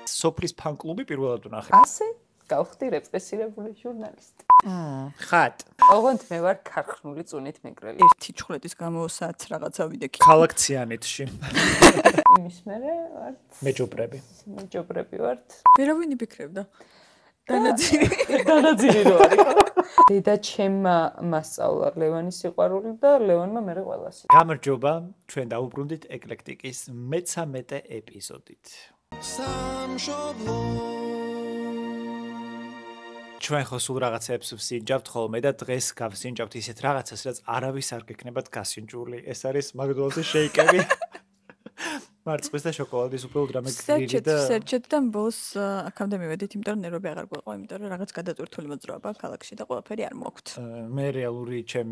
სოფლის ფან-კლუბი პირველად ვნახე. ასე გავხდი რეპრესირებული ჟურნალისტი. ხატ. ოღონდ მე ვარ ქარხნული წუნით მეგრელი. ერთი ჩხლეთის გამო საათს რაღაცა ვიდექი. ქალაქციანეთში. იმის მერე ვარ მეჯობრები ვართ. ვერავინ იფიქრებდა. დანაძირი რო არის. დედა ჩემმა მასწავლა ლევანის სიყვარული და ლევანმა მერე ყველასი. გამარჯობა, ჩვენ დაუბრუნდით ეკლექტიკის მე-13 ეპიზოდით. ჩვენ ხო სულ რაღაცებს ვსინჯავთ ხოლმე და დღეს გავსინჯავთ ისეთ რაღაცას, რაც არავის არ გექნებათ გასინჯული. ეს არის მაგდონალდსის შეიკები. მარწყვის და შოკოლადის უბრალოდ რამე გრილი და სერჩეთ და ბოლოს აქამდე მივედით, იმიტომ რომ ნერვები აღარ გვეყო, იმიტომ რომ რაღაც გადატვირთული მოძრაობა ქალაქში და ყველაფერი არ მოაქვთ. მე რეალური ჩემ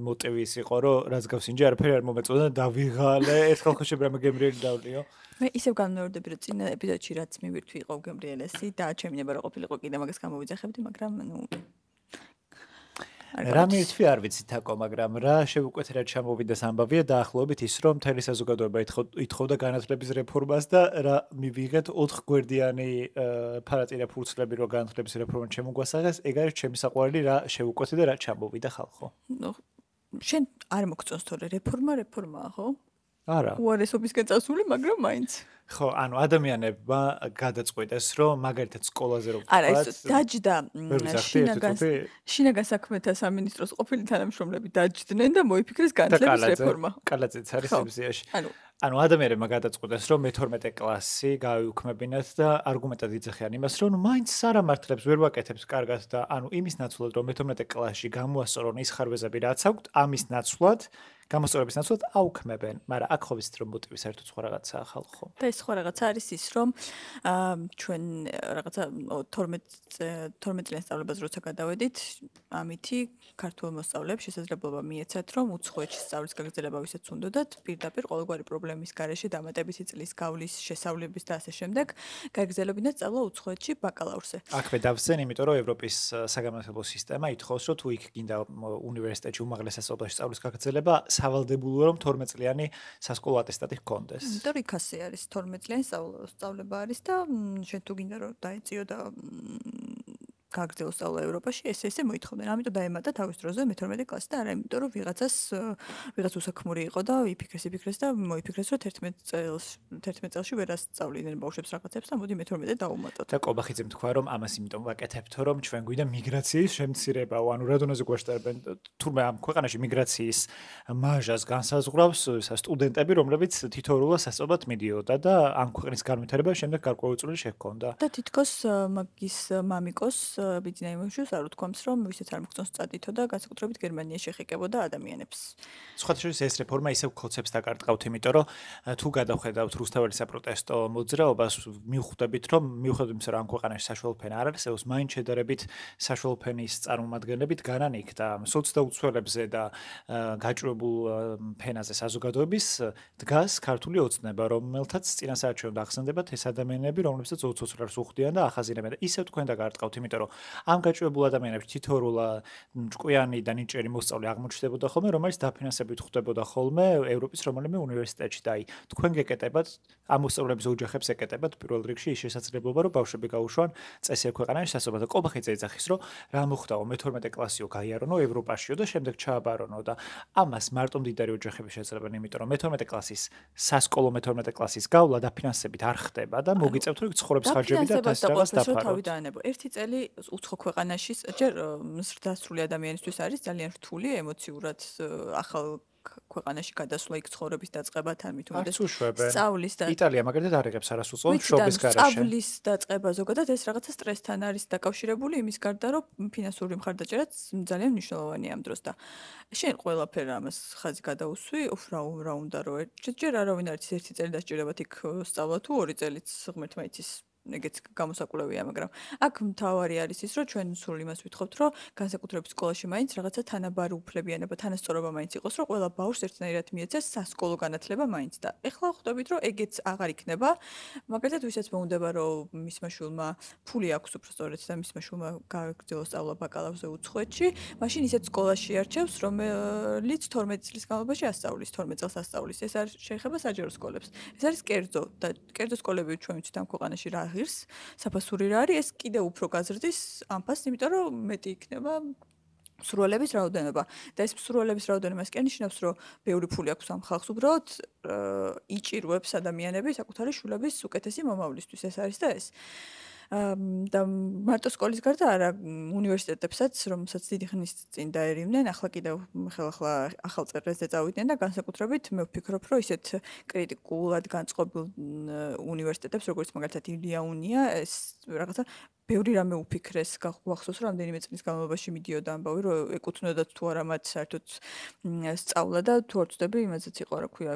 მოტივი ის იყო, რომ რაც გავსინჯე, არაფერი არ მომეწონა და დავიღალე. ერთხელ ხო შებრამე გემრიელი დავლიო. მე ისევ განმეორდები, რომ წინა ეპიზოდში რაც მივირთვი იყო გემრიელესი და ჩემინება რა ყოფილიყო კიდე მაგას გამოვიძახებდი, მაგრამ რა მირთვი არ ვიცი თაკო, მაგრამ რა შევუკვეთე რა ჩამოვიდეს ამბავია დაახლოებით ის, რომ მთელი საზოგადოება ითხოვდა განათლების რეფორმას და რა მივიღეთ 4 გვერდიანი ფარატირა ფურცლები, რომ განათლების რეფორმა შემოგვასაღეს, ეგ არის ჩემი საყვარელი რა შევუკვეთე და რა ჩამოვიდა ხალხო. შენ არ მოგწონს თორე რეფორმაა, ხო? არა. უარესობისკენ წასული, მაგრამ მაინც. ხო, ანუ ადამიანებმა გადაწყვიტეს, რომ მაგალითად სკოლაზე რომ არა, ეს დაჯდა შინაგან საქმეთა სამინისტროს ყოფილი თანამშრომლები დაჯდნენ და მოიფიქრეს განათლების რეფორმა. კალაძეც არის სიბზიაში. ანუ ადამიანებმა გადაწყვიტეს, რომ მე-12 კლასი გავიუქმებინათ და არგუმენტად იძახიან იმას, რომ მაინც არამართლებს ვერ ვაკეთებს კარგად და ანუ იმის ნაცვლად, რომ მე-12 კლასში გამოასწორონ ის ხარვეზები, რაც აქვთ, ამის ნაცვლად გამოსწორების ნაცვლად აუქმებენ, მაგრამ აქ ხო ვიცით რომ მოტივი საერთოდ სხვა რაღაცაა ხალხო. და ეს სხვა რაღაცა არის ის, რომ ჩვენ რაღაცა 12 წლიან სწავლებაზე როცა გადავედით, ამითი ქართულ მოსწავლეებს შესაძლებლობა მიეცათ, რომ უცხოეთში სწავლის გაგრძელება ვისაც უნდათ, პირდაპირ ყოველგვარი პრობლემის გარეშე დამატებითი წლის გავლის შესავლების და ასე შემდეგ, გაგრძელებინათ სწავლა უცხოეთში ბაკალავრზე. აქვე დავსწენ, იმიტომ რომ ევროპის საგანმანათლებლო სისტემა ითხოვს, რომ თუ იქ გინდა უნივერსიტეტში უმაღლეს სასწავლებლოში სწავლის გაგრძელება სავალდებულოა რომ 12 წლიანი სასკოლო ატესტატი ჰქონდეს. იმიტომ რომ იქ ასე არის 12 წლიანი სწავლება არის და შენ თუ გინდა რომ დაეწიო და გაგრძელო სწავლა ევროპაში, ესე მოითხოვდნენ. ამიტომ დაემატა თავის დროზე მე-12 კლასი და არა იმიტომ რომ ვიღაც უსაქმური იყო და იფიქრეს და მოიფიქრეს რომ 11 წელში ვერ ასწავლიდნენ ბავშვებს რაღაცებს და მოდი მე-12 დაუმატოთ. და კობახიძემ თქვა რომ ამას იმიტომ ვაკეთებთ, რომ ჩვენ გვინდა მიგრაციის შემცირებაო, ანუ რა დონეზე გვაშტარებენ თურმე ამ ქვეყანაში მიგრაციის მარჟას განსაზღვრავს სტუდენტები, რომლებიც თითოეულას სასწავლებლად მიდიოდა და ამ ქვეყნის განვითარება შემდეგ გარკვეულწილად შეჰქონდა. და თითქოს მაგის მამიკოს ბიძინაიმოშუს არ უთქვამს, რომ ვისაც არ მოგწონს წადითო და განსაკუთრებით გერმანიაში ეხეკებოდა ადამიანებს. სხვათა შორის ეს რეფორმა ისევ ქოცებს დაკარტყავთ, იმიტომ რომ თუ გადავხედავთ რუსთაველის საპროტესტო მოძრაობას, მივხვდებით, რომ მიუხედავად იმისა, რომ ამ ქვეყანაში საშუალო ფენა არ არსებობს, მაინც შედარებით საშუალო ფენის წარმომადგენლებით განან იქ და სოცდაუცველებზე და გაჭრებულ ფენაზე საზოგადოების დგას ქართული ოცნება, რომელთაც წინასაარჩევნო ჩვენ დახსენდებათ ეს ადამიანები, რომლებსაც ოცოცრას უხდიან და ახაზინებენ და ისევ თქვენ დაკარტყავთ, იმიტომ რომ ამ გაჭრებულ ადამიანებში თითოეულა ჭკვიანი და ნიჭიერი მოსწავლე აღმოჩნდებოდა ხოლმე, რომელიც დაფინანსებით ხვდებოდა ხოლმე ევროპის რომელიმე უნივერსიტეტში და აი თქვენ გეკეტებათ ამ მოსწავლეების ოჯახებს ეკეტებათ პირველ რიგში ის შესაძლებლობა, რომ ბავშვები გაუშვან წესიერ ქვეყანაში სასწავლებლად და კობახიძე ეძახის, რომ რა მოხდაო მე-12 კლასიო გაიარონო ევროპაშიო და შემდეგ ჩააბარონო და ამას მარტო მდიდარი ოჯახები შეძლებენ, იმიტომ რომ მე-12 კლასის სასკოლო მე-12 კლასის გავლა დაფინანსებით არ ხდება და მოგიწევთ რომ ცხოვრების ხარჯები და დასწრებას დაფაროთ. ერთი წელი უცხო ქვეყანაში ჯერ ზრდასრული ადამიანისთვის არის ძალიან რთული ემოციურად ახალ ქვეყანაში გადასვლა იქ ცხოვრების დაწყებათან მით უმეტეს სწავლის და იტალია მაგალითად არ იღებს არასდროს შობის გარეშე. სწავლის დაწყება ზოგადად ეს რაღაცა სტრესთან არის დაკავშირებული იმის გარდა რომ ფინანსური მხარდაჭერაც ძალიან მნიშვნელოვანია ამ დროს და შენ ყველაფერ ამას ხაზი გადაუსვი რა უნდა რომ ჯერ არავინ არის ერთი წელი დასჭირებათ იქ სწავლა თუ 2 წელიც ღმერთმა იცის ეგეც გამოსაკვლევია, მაგრამ აქ მთავარი არის ის, რომ ჩვენ სულ იმას ვითხოვთ, რომ განსაკუთრებით სკოლაში მაინც რაღაცა თანაბარი უფლებიანება, თანასწორობა მაინც იყოს, რომ ყველა ბავშვს ერთნაირად მიეცეს სასკოლო განათლება მაინც და ეხლა ხვდებით, რომ ეგეც აღარ იქნება, მაგალითად ვისაც მეუნდება, რომ მისმა შვილმა ფული აქვს უბრალოდ და მისმა შვილმა გააგრძელოს სწავლა ბაკალავრზე უცხოეთში, მაშინ ისეთ სკოლაში არჩევს, რომელიც 12 წლის განმავლობაში ასწავლის, 12 წელს ასწავლის. ეს არ შეეხება საჯარო სკოლებს. ეს არის კერძო და კერძო სკოლები ჩვენ ვიცით ამ ქვეყანაში რა ღირს, საფასური რა არის, ეს კიდევ უფრო გაზრდის ამ ფასს, იმიტომ რომ მეტი იქნება მსურველების რაოდენობა და ეს მსურველების რაოდენობა ის კი ნიშნავს, რომ ბევრი ფული აქვს ამ ხალხს უბრალოდ იჭირვებს ადამიანები საკუთარი შვილების უკეთესი მომავლისთვის. ეს არის და ეს და მარტო სკოლის გარდა არა უნივერსიტეტებსაც, რომელსაც დიდი ხნის წინ დაერივნენ, ახლა კიდევ ხელახლა ახალ წერილზე წავიდნენ და განსაკუთრებით მე ვფიქრობ, რომ ისეთ კრიტიკულად განწყობილ უნივერსიტეტებს, როგორც მაგალითად ილია უნია, ეს რაღაცა ბევრი რამე უფიქრეს, გახსოვს რომ რამდენიმე წლის განმავლობაში მიდიოდა ამბავი, რომ ეკუთვნოდათ თუ არა მათ საერთოდ სწავლა და თუ არ ვწდები, იმასაც იყო რა ქვია,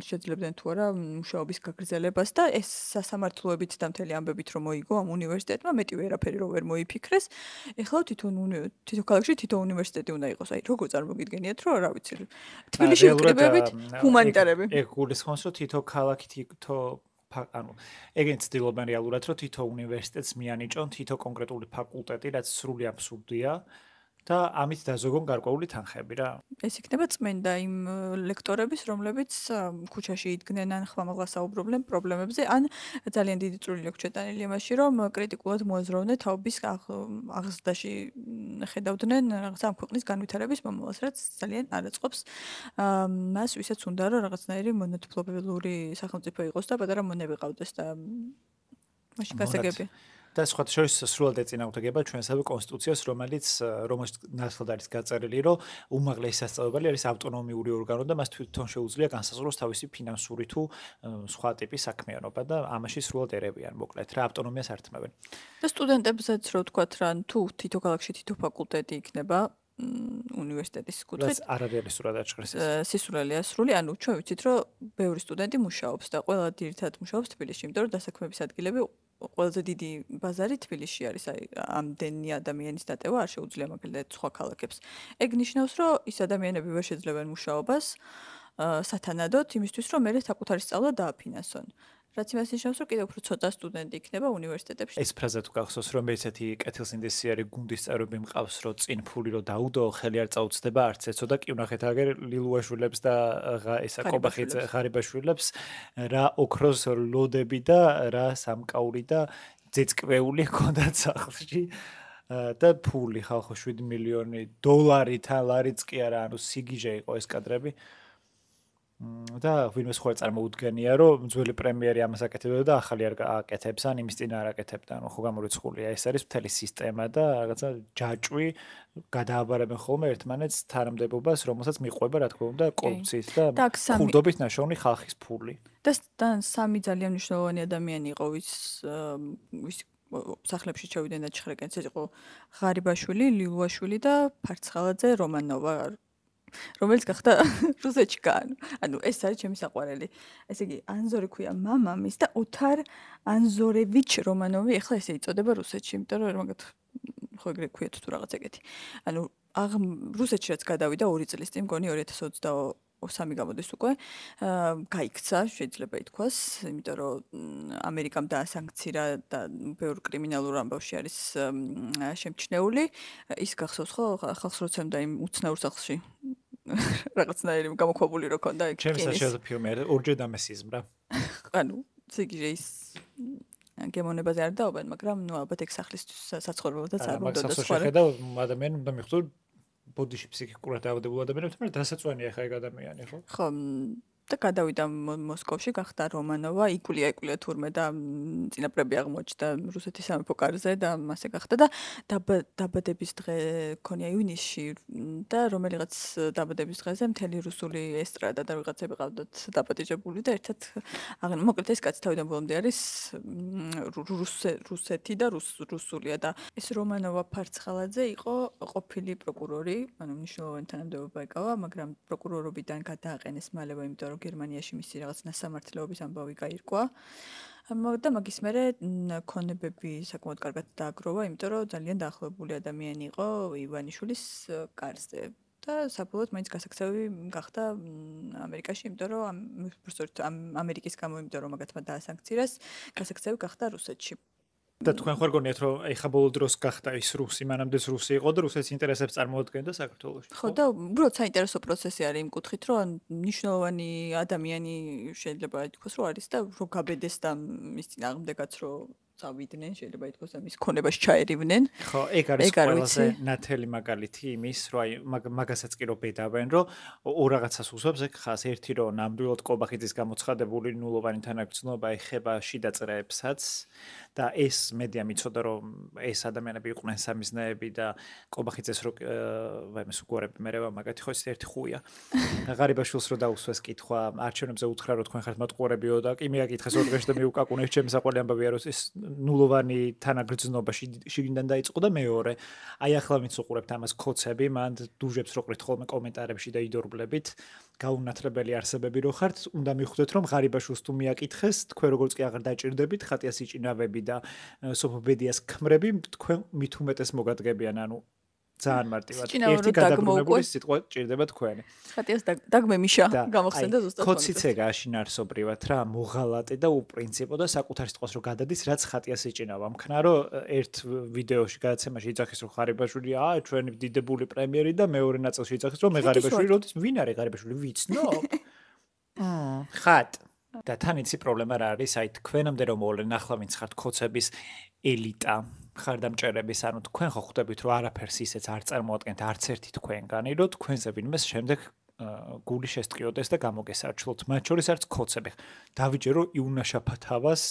შეძლებდნენ თუ არა მუშაობის გაგრძელებას და ეს სასამართლოებით და მთელი ამბებით რომ მოიგო ამ უნივერსიტეტმა, მეტი ვერაფერი რომ ვერ მოიფიქრეს. ეხლა თვითონ ქალაქში თითო უნივერსიტეტი უნდა იყოს. აი, როგორ წარმოგიდგენიათ, რომ რა ვიცი, თბილისში ვკრიბებით ჰუმანიტარები. ეგ გულისხმობს, რომ თითო ქალაქი თითო ანუ ეგენ ცდილობენ რეალურად, რომ თითო უნივერსიტეტს მიანიჭონ თითო კონკრეტული ფაკულტეტი, რაც სრული აბსურდია და ამით დაზოგონ გარკვეული თანხები რა. ეს იქნება წმენდა იმ ლექტორების, რომლებიც ქუჩაში იდგნენ ან ხმამაღლა საუბრობდნენ პრობლემებზე, ან ძალიან დიდი წვლილი აქვს ჩატანილი იმაში, რომ კრიტიკულად მოაზროვნენ თაობის აღზრდაში ხედავდნენ რაღაცა ამ ქვეყნის განვითარების მომავალს, რაც ძალიან არ აწყობს მას, ვისაც უნდა რომ რაღაცნაირი მონათფლობელური სახელმწიფო იყოს და პატარა მონები ყავდეს და მაშინ გასაგები. და სხვათა შორის სრულად ეწინააღმდეგება ჩვენსავე კონსტიტუციას, რომელიც ნათლად არის გაწერილი, რომ უმაღლესი სასწავლებელი არის ავტონომიური ორგანო და მას თვითონ შეუძლია განსაზღვროს თავისი ფინანსური თუ სხვა ტიპის საქმიანობა და ამაში სრულად ერებიან, მოკლედ რა ავტონომიას ართმევენ. და სტუდენტებსაც რო ვთქვათ რა, თუ თითო ქალაქში თითო ფაკულტეტი იქნება უნივერსიტეტის კუთხით არ არის რეალისტურად აჭრეს ეს. სისულელეა სრული, ანუ ჩვენ ვიცით, რომ ბევრი სტუდენტი მუშაობს და ყველა ძირითადად მუშაობს თბილისში, იმიტომ რომ დასაქმების ადგილები ყველაზე დიდი ბაზარი თბილისში არის, აი ამდენი ადამიანის დატევა არ შეუძლია მაგალითად სხვა ქალაქებს. ეგ ნიშნავს, რომ ის ადამიანები ვერ შეძლებენ მუშაობას სათანადოდ იმისთვის, რომ მერე საკუთარი სწავლა დააფინანსონ. რაც იმას ნიშნავს, რომ კიდევ უფრო ცოტა სტუდენტი იქნება უნივერსიტეტებში. ეს ფრაზა თუ გახსოვს, რომ ესეთი კეთილსინდისიერი გუნდის წევრები მყავს, რომ წინ ფული რო დაუდო, ხელი არ წაუწდება არც ეცო და კი ვნახეთ აგერ ლილუაშვილებს და ესა კობახიძე ღარიბაშვილებს რა ოქროს ლოდები და რა სამკაული და ძეწკვეული ჰქონდათ სახლში. და ფული ხალხო 7 მილიონი დოლარი თან ლარიც კი არა, ანუ სიგიჟე იყო ეს კადრები. და ვინმე სხვა წარმოუდგენია, რომ ძველი პრემიერი ამას აკეთებდა და ახალი არ აკეთებს, ან იმის წინ არ აკეთებდა, ანუ ხო გამორიცხულია. ეს არის მთელი სისტემა და რაღაცა ჯაჭვი გადააბარებენ ხოლმე ერთმანეთს თანამდებობას, რომელსაც მიყვება, რა თქმა უნდა, კორუფციით და ხულდობით ნაშოვნი ხალხის ფული. და სამი ძალიან მნიშვნელოვანი ადამიანი იყო, ვის სახლებში ჩავიდნენ და ჩხრეკენ, ეს იყო ღარიბაშვილი, ლილუაშვილი და ფარცხალაძე რომანოვა. რომელიც გახდა რუსეთში გაანო. ანუ ეს არის ჩემი საყვარელი. ესე იგი, ანზორი ქვია მამამის და ოთარ ანზორევიჩ რომანოვი, ეხლა ესე იწოდება რუსეთში, იმიტომ რომ მაგათ ხო ეგრე ქვია თუ რაღაც ეგეთი. ანუ რუსეთში რაც გადავიდა 2 წლის წინ, მგონი 2023 გამოდის უკვე, გაიქცა, შეიძლება ითქვას, იმიტომ რომ ამერიკამ დაასანქცირა და ბევრ კრიმინალურ ამბავში არის შემჩნეული. ის გახსოვს ხო, ხალხს როცემდა იმ უცნაურ სახლში. რაღაცნაირი გამოქვაბული რო ქონდა ეგ. ჩემსაშეზე ფილმი არის ორჯერ დამესიზმ რა. ანუ ზიგი ის გემონებაზე არ დაობენ, მაგრამ ნუ ალბათ ეგ სახლისთვის საცხოვრებელადაც არ უნდა და სხვა. და ადამიანი უნდა მიხვდო ბოდიში ფსიქიკურად დაავადებულ ადამიანებს, მაგრამ დასაწვანია ხა ეგ ადამიანი, ხო? ხო, და გადავიდა მოსკოვში, გახდა რომანოვა, იკვლია თურმე და წინაპრები აღმოჩნდა რუსეთის სამეფო კარზე და მასე გახდა და დაბადების დღე ქონია ივნისში და რომელიღაც დაბადების დღეზე მთელი რუსული ესტრადა და ვიღაცები ყავდათ დაპატიჟებული და ერთად მოკლედ ეს კაცი თავიდან ბოლომდე არის რუსეთი და რუსულია და ეს რომანოვა ფარცხალაძე იყო ყოფილი პროკურორი, ანუ მნიშვნელოვანი თანამდებობა ეკავა, მაგრამ პროკურორობიდან გადააყენეს მალევე, იმიტომ რომ გერმანიაში მისი რაღაც ნასამართლეობის ამბავი გაირკვა. და მაგის მერე ქონებები საკმაოდ კარგად დააგროვა, იმიტომ რომ ძალიან დაახლოებული ადამიანი იყო ივანიშვილის კარზე. და საბოლოოდ მაინც გასაქცევი გახდა ამერიკაში, იმიტომ რომ ამერიკის გამო, იმიტომ რომ მაგათმა დაასანქცირეს, გასაქცევი გახდა რუსეთში. და თქვენ ხარ გონიათ რომ ეხა ბოლო დროს გახდა ის რუსი, მანამდეც რუსი იყო და რუსეთის ინტერესებს წარმოადგენდა საქართველოში. ხო და უბრალოდ საინტერესო პროცესი არის იმ კუთხით, რომ მნიშვნელოვანი ადამიანი შეიძლება ითქვას, რომ არის და რომ გაბედეს და მის წინააღმდეგაც რომ წავიდნენ, შეიძლება ითქვას და მის ქონებას ჩაერივნენ. ხო, ეგ არის ყველაზე ნათელი მაგალითი იმის, რომ აი მაგასაც კი რო ბედავენ, რომ ორ რაღაცას უსვამს, ეგ ხას ერთი რომ ნამდვილად კობახიძის გამოცხადებული ნულოვანი თანაგრძნობა ეხება შიდა წრეებსაც და ეს მედია მიცოდა რომ ეს ადამიანები იყვნენ სამიზნეები და კობახიძეს რო ვაიმეს უგორები მე მაგათი ხო ეს ერთი ხუია. ღარიბაშვილს რო დაუსვეს კითხვა, არჩევნებზე უთხრა რომ თქვენ ხართ მატყუარებიო და კი მიაკითხეს ორ დღეში და მიუკაკუნეს ჩემი საყვარელი ამბავია რომ ეს ნულოვანი თანაგრძნობა შიგნიდან დაიწყო და მეორე აი ახლა ვინც უყურებთ ამას კოცები მან დუჟებს რო ყრით ხოლმე კომენტარებში და იდორბლებით გაუნათლებელი არსებები რო ხართ უნდა მიხვდეთ რომ ღარიბაშვილს თუ მიაკითხეს თქვენ როგორც კი აღარ დაჭირდებით ხატიას იჭინავები და სოფობედიას ქმრები თქვენ მით უმეტეს მოგადგებიან ანუ ძალიან მარტივად ერთი გადაბრუნებული სიტყვა ჭირდება თქვენი ხატიას დაგმე მიშა გამოხსენდა ზუსტად კოციც ეგ აშინარსობრივად რა მოღალატე და უპრინციპო და საკუთარ სიტყვას რო გადადის რაც ხატიას იჭინავა მქნა რომ ერთ ვიდეოში გადაცემაში იძახის რომ ღარიბაშვილი ჩვენი დიდებული პრემიერი და მეორე ნაწილში იძახის რომ მე ღარიბაშვილი როდის ვინ არის ღარიბაშვილი ვიცნო ხატ და თან იცი პრობლემა რა არის აი თქვენამდე რომ მოვლენ ახლა ვინც ხართ კოცების ელიტა ხარდამჭერების ანუ თქვენ ხო ხვდებით რომ არაფერს ისეც არ წარმოადგენთ არც ერთი თქვენგანი რომ თქვენზე ვინმეს შემდეგ გული შესტყიოდეს და გამოგესარჩლოთ მათ შორის არც კოცები დავიჯერო იუნაშაფათავას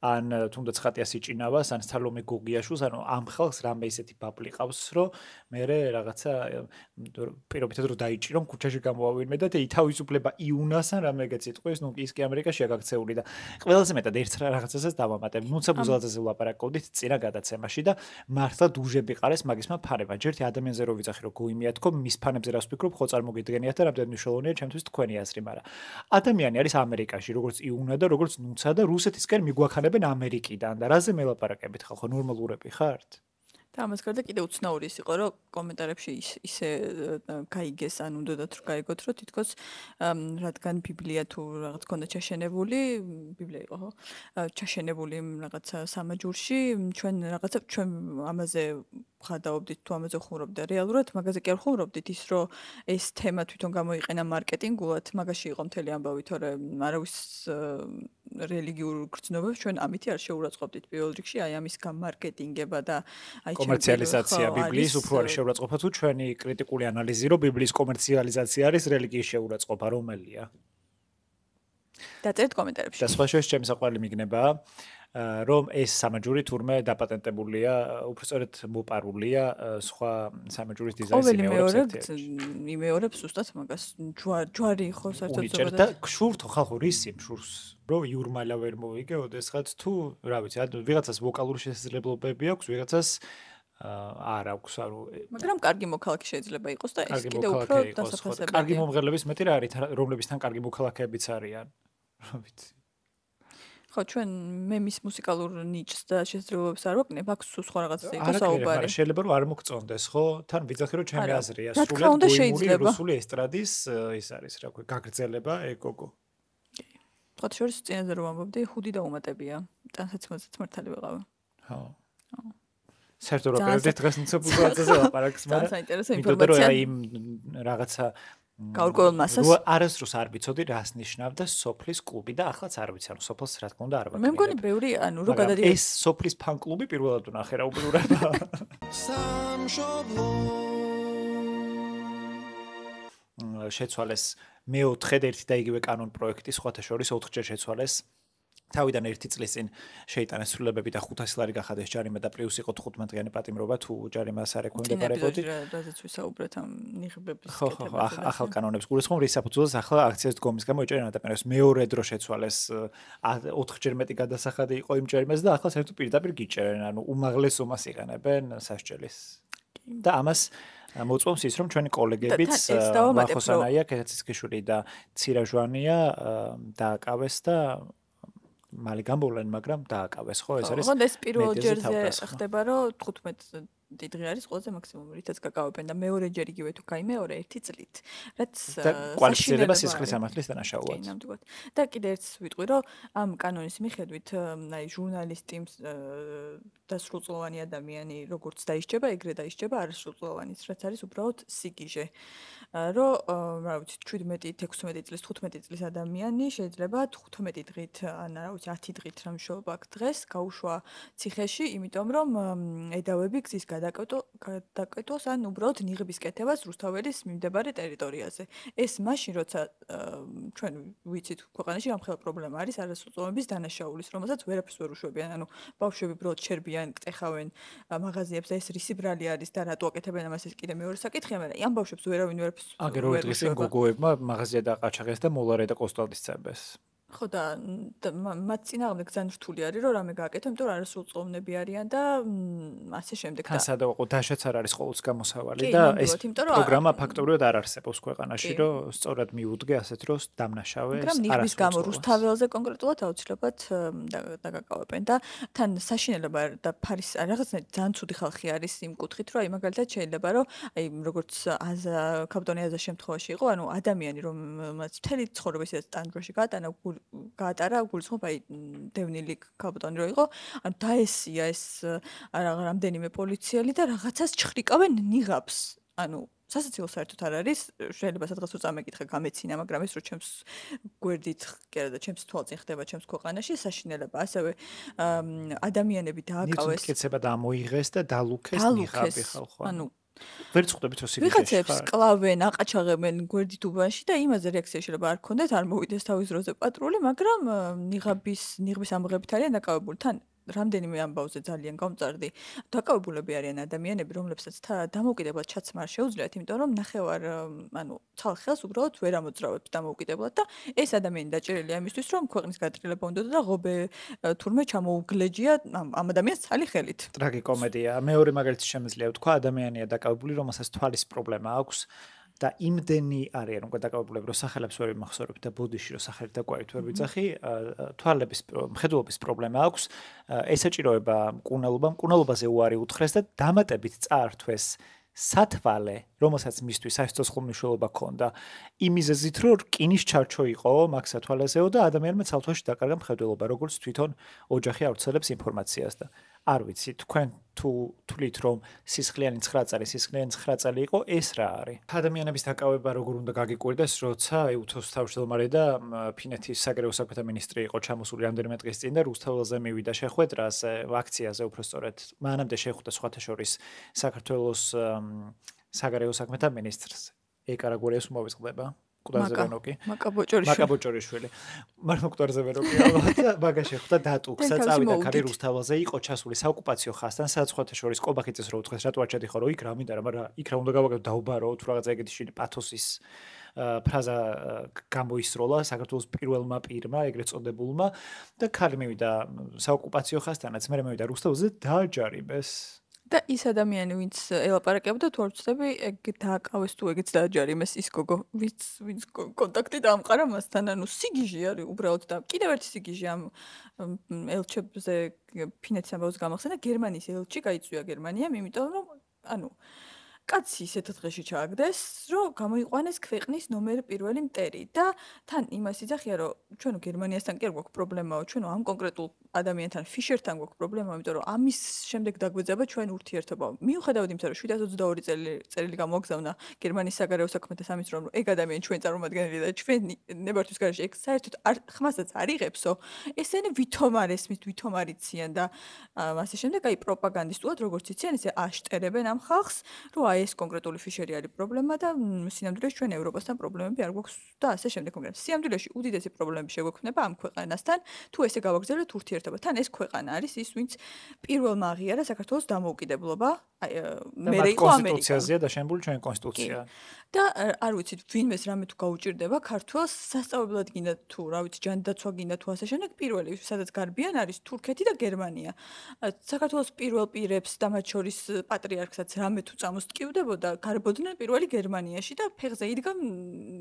ან თუნდაც ხატიას იჭინავას ან სალომე გოგიაშვილს ანუ ამ ხალხს რამე ისეთი ბაბლი ყავს რომ მე რაღაცა პირობითად რომ დაიჭირო ქუჩაში გამოვავინმე და ითავისუფლება იუნას ან რამე ეგეც იტყვის ნუ ის კი ამერიკაშია გაქცეული და ყველაზე მეტად ერთ რაღაცასაც დავამატებ ნუცა ბუზალაძეზე ვლაპარაკობდით წინა გადაცემაში და მართლა დუჟები ყარეს მაგისმა ფარება ჯერთი ადამიანზე რო ვიძახი რომ გუიმიათქო მის ფანებზე რას ვფიქრობ ხო წარმოგიდგენიათ და რამდენი მნიშვნელოვანია ჩემთვის თქვენი აზრი მაგრამ ადამიანი არის ამერიკაში როგორც იუნა და როგორც ნუცა და რუსეთისკენ მიგვაქანებენ ამერიკიდან და რაზე მელაპარაკებით ხალხო ნორმალურები ხართ და ამას გარდა კიდე უცნაური ის იყო რომ კომენტარებში ისე გაიგეს ან უნდათ რომ გაიგოთ რომ თითქოს რადგან ბიბლია თუ რაღაც ქონდა ჩაშენებული ბიბლია იყო ხო ჩაშენებული რაღაც სამაჯურში ჩვენ ამაზე ხადაობდით თუ ამაზე ხუმრობდით რეალურად მაგაზე კი არ ხუმრობდით ის რომ ეს თემა თვითონ გამოიყენა მარკეტინგულად მაგაში იყო მთელი ამბავი თორე არავის რელიგიურ გრძნობებს ჩვენ ამითი არ შეურაცხყოფდით პირველ რიგში აი ამის გამარკეტინგება და აი კომერციალიზაცია ბიბლიის უფრო არის შეურაცხყოფა თუ ჩვენი კრიტიკული ანალიზი რომ ბიბლიის კომერციალიზაცია არის რელიგიის შეურაცხყოფა რომელია დაწერთ კომენტარებში და სხვა შორის ჩემი საყვარელი მიგნებაა რომ ეს სამაჯური თურმე დაპატენტებულია, უბრალოდ მოპარულია სხვა სამაჯურის დიზაინს იმეორებს ზუსტად მაგას ჯვარი ხო საერთოდ ზოგადად და ქშურთო ხალხო რისი მშურს რომ იურმალა ვერ მოვიგე ოდესღაც თუ რა ვიცი ვიღაცას ვოკალური შესაძლებლობები აქვს ვიღაცას არ აქვს არო მაგრამ კარგი მოქალაქე შეიძლება იყოს და ეს კიდე უფრო დასაფასებელია კარგი მომღერლების მეტი რა არის რომლებისთან კარგი მოქალაქეებიც არიან რა ვიცი ხო ჩვენ მე მის მუსიკალურ ნიჭს და შესაძლებლობებს არ ვაკნებ აქ სულ სხვა რაღაცა იყო საუბარი შეიძლება რომ არ მოგწონდეს ხო თან ვიძახი რომ ჩემი აზრია სრულად გოიმური რუსული ესტრადის ის არის რა ქვია გაგრძელება ეგოგო ხო შორის წინაზე რომ ამბობდი ხუდი დაუმატებია ტანსაცმელსაც მართალი ვეღავ ხო საერთოდ რა პერიოდი დღეს ნუცა ბუზალაძეზე ლაპარაკს მაგრამ საინტერესო ინფორმაცია იმ რაღაცა გაურკვეველ მასას არასდროს არ ვიცოდი რას ნიშნავდა სოფლის კლუბი და ახლაც არ ვიცი ანუ სოფელს რა თქმა უნდა არ ვაკეთებ მე მგონი ბევრი ანუ რო გადადიოდი ეს სოფლის ფან კლუბი პირველად ვნახე რა უბრალოდ შეცვალეს მეოთხედ ერთი და იგივე კანონ პროექტი სხვათა შორის 4ჯერ შეცვალეს თავიდან 1 წლის წინ შეიტანეს სრულებები და 500 ლარი გახადეს ჯარიმა და პლუს იყო 15-დღიანი პატიმრობა თუ ჯარიმას არ ექვემდებარებოდი. რაზეც ვისაუბრეთ ამ ნიღბების კეთებაზე. ხო, ახალ კანონებს გულისხმობ, რის საფუძველზე ახლა აქციას დგომის გამო ეჭერენ ადამიანებს მეორე დრო შეცვალეს 4ჯერ მეტი გადასახადი იყო იმ ჯარიმას და ახლა საერთოდ პირდაპირ გიჭერენ, ანუ უმაღლეს სუმას იღანებენ სასჯელის. და ამას მოწმობს ის რომ ჩვენი კოლეგებიც მახოსანაია, კეთეცისკიშვილი და ცირაჟვანია დააკავეს და მალე გამბოლენ, მაგრამ დააკავეს, ხო? ეს არის. ხო, ეს პირველ ჯერზე ხდება, რომ 15 დღე არის ყველაზე მაქსიმუმი, რითაც გაკავებენ და მეორე ჯერ იგივე თუ გაიმეორე 1 წლით, რაც კვალიფიცირება სისხლის სამართლის დანაშაულად. კი, ნამდვილად. და კიდე ერთს ვიტყვი, რომ ამ კანონის მიხედვით, აი ჟურნალისტი და სრულწლოვანი ადამიანი როგორც დაისჯება, ეგრე დაისჯება არასრულწლოვანიც, რაც არის უბრალოდ სიგიჟე. რომ რა ვიცი 17, 16 წლის, 15 წლის ადამიანი შეიძლება 15 დღით, ან რა ვიცი 10 დღით რა მშობა აქვს დღეს, გაუშვა ციხეში, იმიტომ რომ ედავები გზის გადაკეტვას, ან უბრალოდ ნიღბის კეთებას რუსთაველის მიმდებარე ტერიტორიაზე. ეს მაშინ, როცა ჩვენ ვიცით, ქვეყანაში ამხელა პრობლემა არის არასრულწლოვანების დანაშაულის, რომელსაც ვერაფერს ვერ უშვებიან, ანუ ბავშვები უბრალოდ ჩერბიან, კტეხავენ მაღაზიებს და ეს რისი ბრალი არის და რატო აკეთებენ ამას, ეს კიდე მეორე საკითხია, მაგრამ ამ ბავშვებს ვერავინ ვერ აგერ ორი დღის წინ გოგოებმა მაღაზია დააყაჩაღეს და მოლარე და კოსტალდის წებეს. ხო და მათ წინააღმდეგ ძალიან რთული არის რომ რამე გააკეთო, იმიტომ რომ არასრულწლოვნები არიან და ასე შემდეგ და თანსადავყო დაშაც არ არის ყოველთვის გამოსავალი და ეს პროგრამა ფაქტობრივად არ არსებობს ქვეყანაში, რომ სწორად მიუდგე ასეთ დროს დამნაშავე მაგრამ ნიღბის გამო რუსთაველზე კონკრეტულად აუცილებლად დაგაკავებენ და თან საშინელება და ფარის რაღაცნაირად ძალიან ცუდი ხალხი არის იმ კუთხით, რომ აი მაგალითად შეიძლება რომ აი როგორც კაპიტანი აზას შემთხვევაში იყო, ანუ ადამიანი რომელმაც მთელი ცხოვრება ისე ტანჯვაში გაატარა გულისხმობ აი დევნილი კაპიტანი რო იყო, ანუ დაესია ეს რამდენიმე პოლიციელი და რაღაცას ჩხრიკავენ ნიღაბს. ანუ სასაცილო საერთოდ არ არის, შეიძლება სადღაც რო წამეკითხა გამეცინა, მაგრამ ეს რო ჩემს გვერდით კი არა და ჩემს თვალწინ ხდება ჩემს ქვეყანაში, საშინელება ასევე ადამიანები დააკავეს. მიწკეცება დამოიღეს და დალუქეს ნიღაბი ხალხო. ანუ ვერც ხვდებით რომ სიგიჟეში ვიღაცებს კლავენ, აყაჩაღებენ გვერდით უბანში და იმაზე რეაქცია შეიძლება არ ქონდეთ, არ მოვიდეს თავის დროზე პატრული, მაგრამ ნიღბის ამღებით არიან დაკავებული. თან რამდენიმე ამბავზე ძალიან გამწარდი დაკავებულები არიან ადამიანები, რომლებსაც დამოუკიდებლად ჩაცმა არ შეუძლიათ, იმიტომ რომ ნახევარ ანუ ცალ ხელს უბრალოდ ვერ ამოძრავებს დამოუკიდებლად და ეს ადამიანი დაჭერილია იმისთვის, რომ ქვეყნის გატრილება უნდოდა და ღობე თურმე ჩამოუგლეჯია ამ ადამიანს ცალი ხელით. ტრაგიკომედია. მეორე მაგალითად შემიძლია ვთქვა, ადამიანია დაკავებული, რომელსაც თვალის პრობლემა აქვს. და იმდენი არიან უკვე დაკავებულები, რომ სახელებს ვერ ვიმახსოვრებ და ბოდიში რომ სახელი დაკვირვით ვერ ვიძახი, თვალების მხედველობის პრობლემა აქვს, ესაჭიროება მკურნალობაზე უარი უთხრეს და დამატებით წაართვეს სათვალე, რომელსაც მისთვის საერთო მნიშვნელობა ჰქონდა, იმიზეზით, რომ რკინის ჩარჩო იყო მაგ სათვალეზეო და ადამიანმა ცალთვალში დაკარგა მხედველობა, როგორც თვითონ ოჯახი ავრცელებს ინფორმაციას და არ ვიცი, თქვენ თუ თვლით, რომ სისხლიანი 9 წელი იყო, ეს რა არის? ადამიანების დაკავება როგორ უნდა გაგიკვირდეს, როცა უთოს თავმჯდომარე და ფინეთის საგარეო საქმეთა მინისტრი იყო ჩამოსული რამდენიმე დღის წინ და რუსთაველზე მივიდა შეხვედრაზე, აქციაზე უბრალოდ. მანამდე შეხვდა სხვათა შორის საქართველოს საგარეო საქმეთა მინისტრს. ეკარაგურიას უმოვიწყდება. მაკაბოჭორიშვილი. მაგრამ მკვდარზე ვერ ვიყავ, ალბათ მაგაში ხვდა დატუქსა, წავიდა ქარი რუსთაველზე, იყო ჩასული საოკუპაციო ხაზთან, სადაც სხვათა შორის ყობახიძეს რო უთხეს, რატო არ ჩადიხარო იქ რა მინდა რა, მაგრამ იქ რა უნდა გავაკეთო, დაუბარო თუ რაღაცა ეგეთი შინი პათოსის ფრაზა გამოისროლა საქართველოს პირველმა პირმა, ეგრეთ წოდებულმა და ქალი მივიდა საოკუპაციო ხაზთანაც, მე მივიდა რუსთაველზე დააჯარიმეს. და ის ადამიანი, ვინც ელაპარაკებდა, თუ არ ვცდები, ეგ დააკავეს თუ ეგეც დააჯარიმეს ის გოგო, ვინც კონტაქტი დაამყარა მასთან, ანუ სიგიჟე არის უბრალოდ და კიდევ ერთი სიგიჟე ამ ელჩებზე ფინეთის ამბავს გამახსენდა, გერმანიის ელჩი გაიწვია გერმანიამ, იმიტომ რომ ანუ კაცი ისეთ დღეში ჩააგდეს, რომ გამოიყვანეს ქვეყნის ნომერ პირველი მტერი და თან იმას იძახია, რომ ჩვენო გერმანიასთან კი არ გვაქვს პრობლემაო, ჩვენო ამ კონკრეტულ ადამიანთან ფიშერთან გვაქვს პრობლემა, იმიტომ რომ ამის შემდეგ დაგვეძება ჩვენ ურთიერთობა. მიუხედავად იმისა, რომ 722 წელი გამოგზავნა გერმანიის საგარეო საქმეთა სამინისტრომ, რომ ეგ ადამიანი ჩვენ წარმომადგენელი და ჩვენ ნებართვის გარეშე ეგ საერთოდ ხმასაც არ იღებსო, ესენი ვითომ არ ესმის, ვითომ არ იციან და ასე შემდეგ აი პროპაგანდისტულად როგორც იციან, ესე აშტერებენ ამ ხალხს, რომ აი ეს კონკრეტული ფიშერი არის პრობლემა და სინამდვილეში ჩვენ ევროპასთან პრობლემები არ გვაქვს და ასე შემდეგ. მაგრამ სინამდვილეში უდიდესი პრობლემები შეგვექმნება ამ ქვეყანასთან, თუ ესე გავაგრძელებთ ურთიერთობა ურთიერთობა. თან ეს ქვეყანა არის ის, ვინც პირველმა აღიარა საქართველოს დამოუკიდებლობა, მერე იყო ამერიკა. კონსტიტუციაზეა დაშენებული ჩვენი კონსტიტუცია. და არ ვიცით, ვინმეს რამე თუ გაუჭირდება ქართველს სასწავლებლად გინდა თუ, რა ვიცი, ჯანდაცვა გინდა თუ ასე შემდეგ, პირველი, სადაც გარბიან არის თურქეთი და გერმანია. საქართველოს პირველ პირებს და მათ შორის პატრიარქსაც რამე თუ წამოსტკივდებოდა, გარბოდნენ პირველი გერმანიაში და ფეხზე იდგა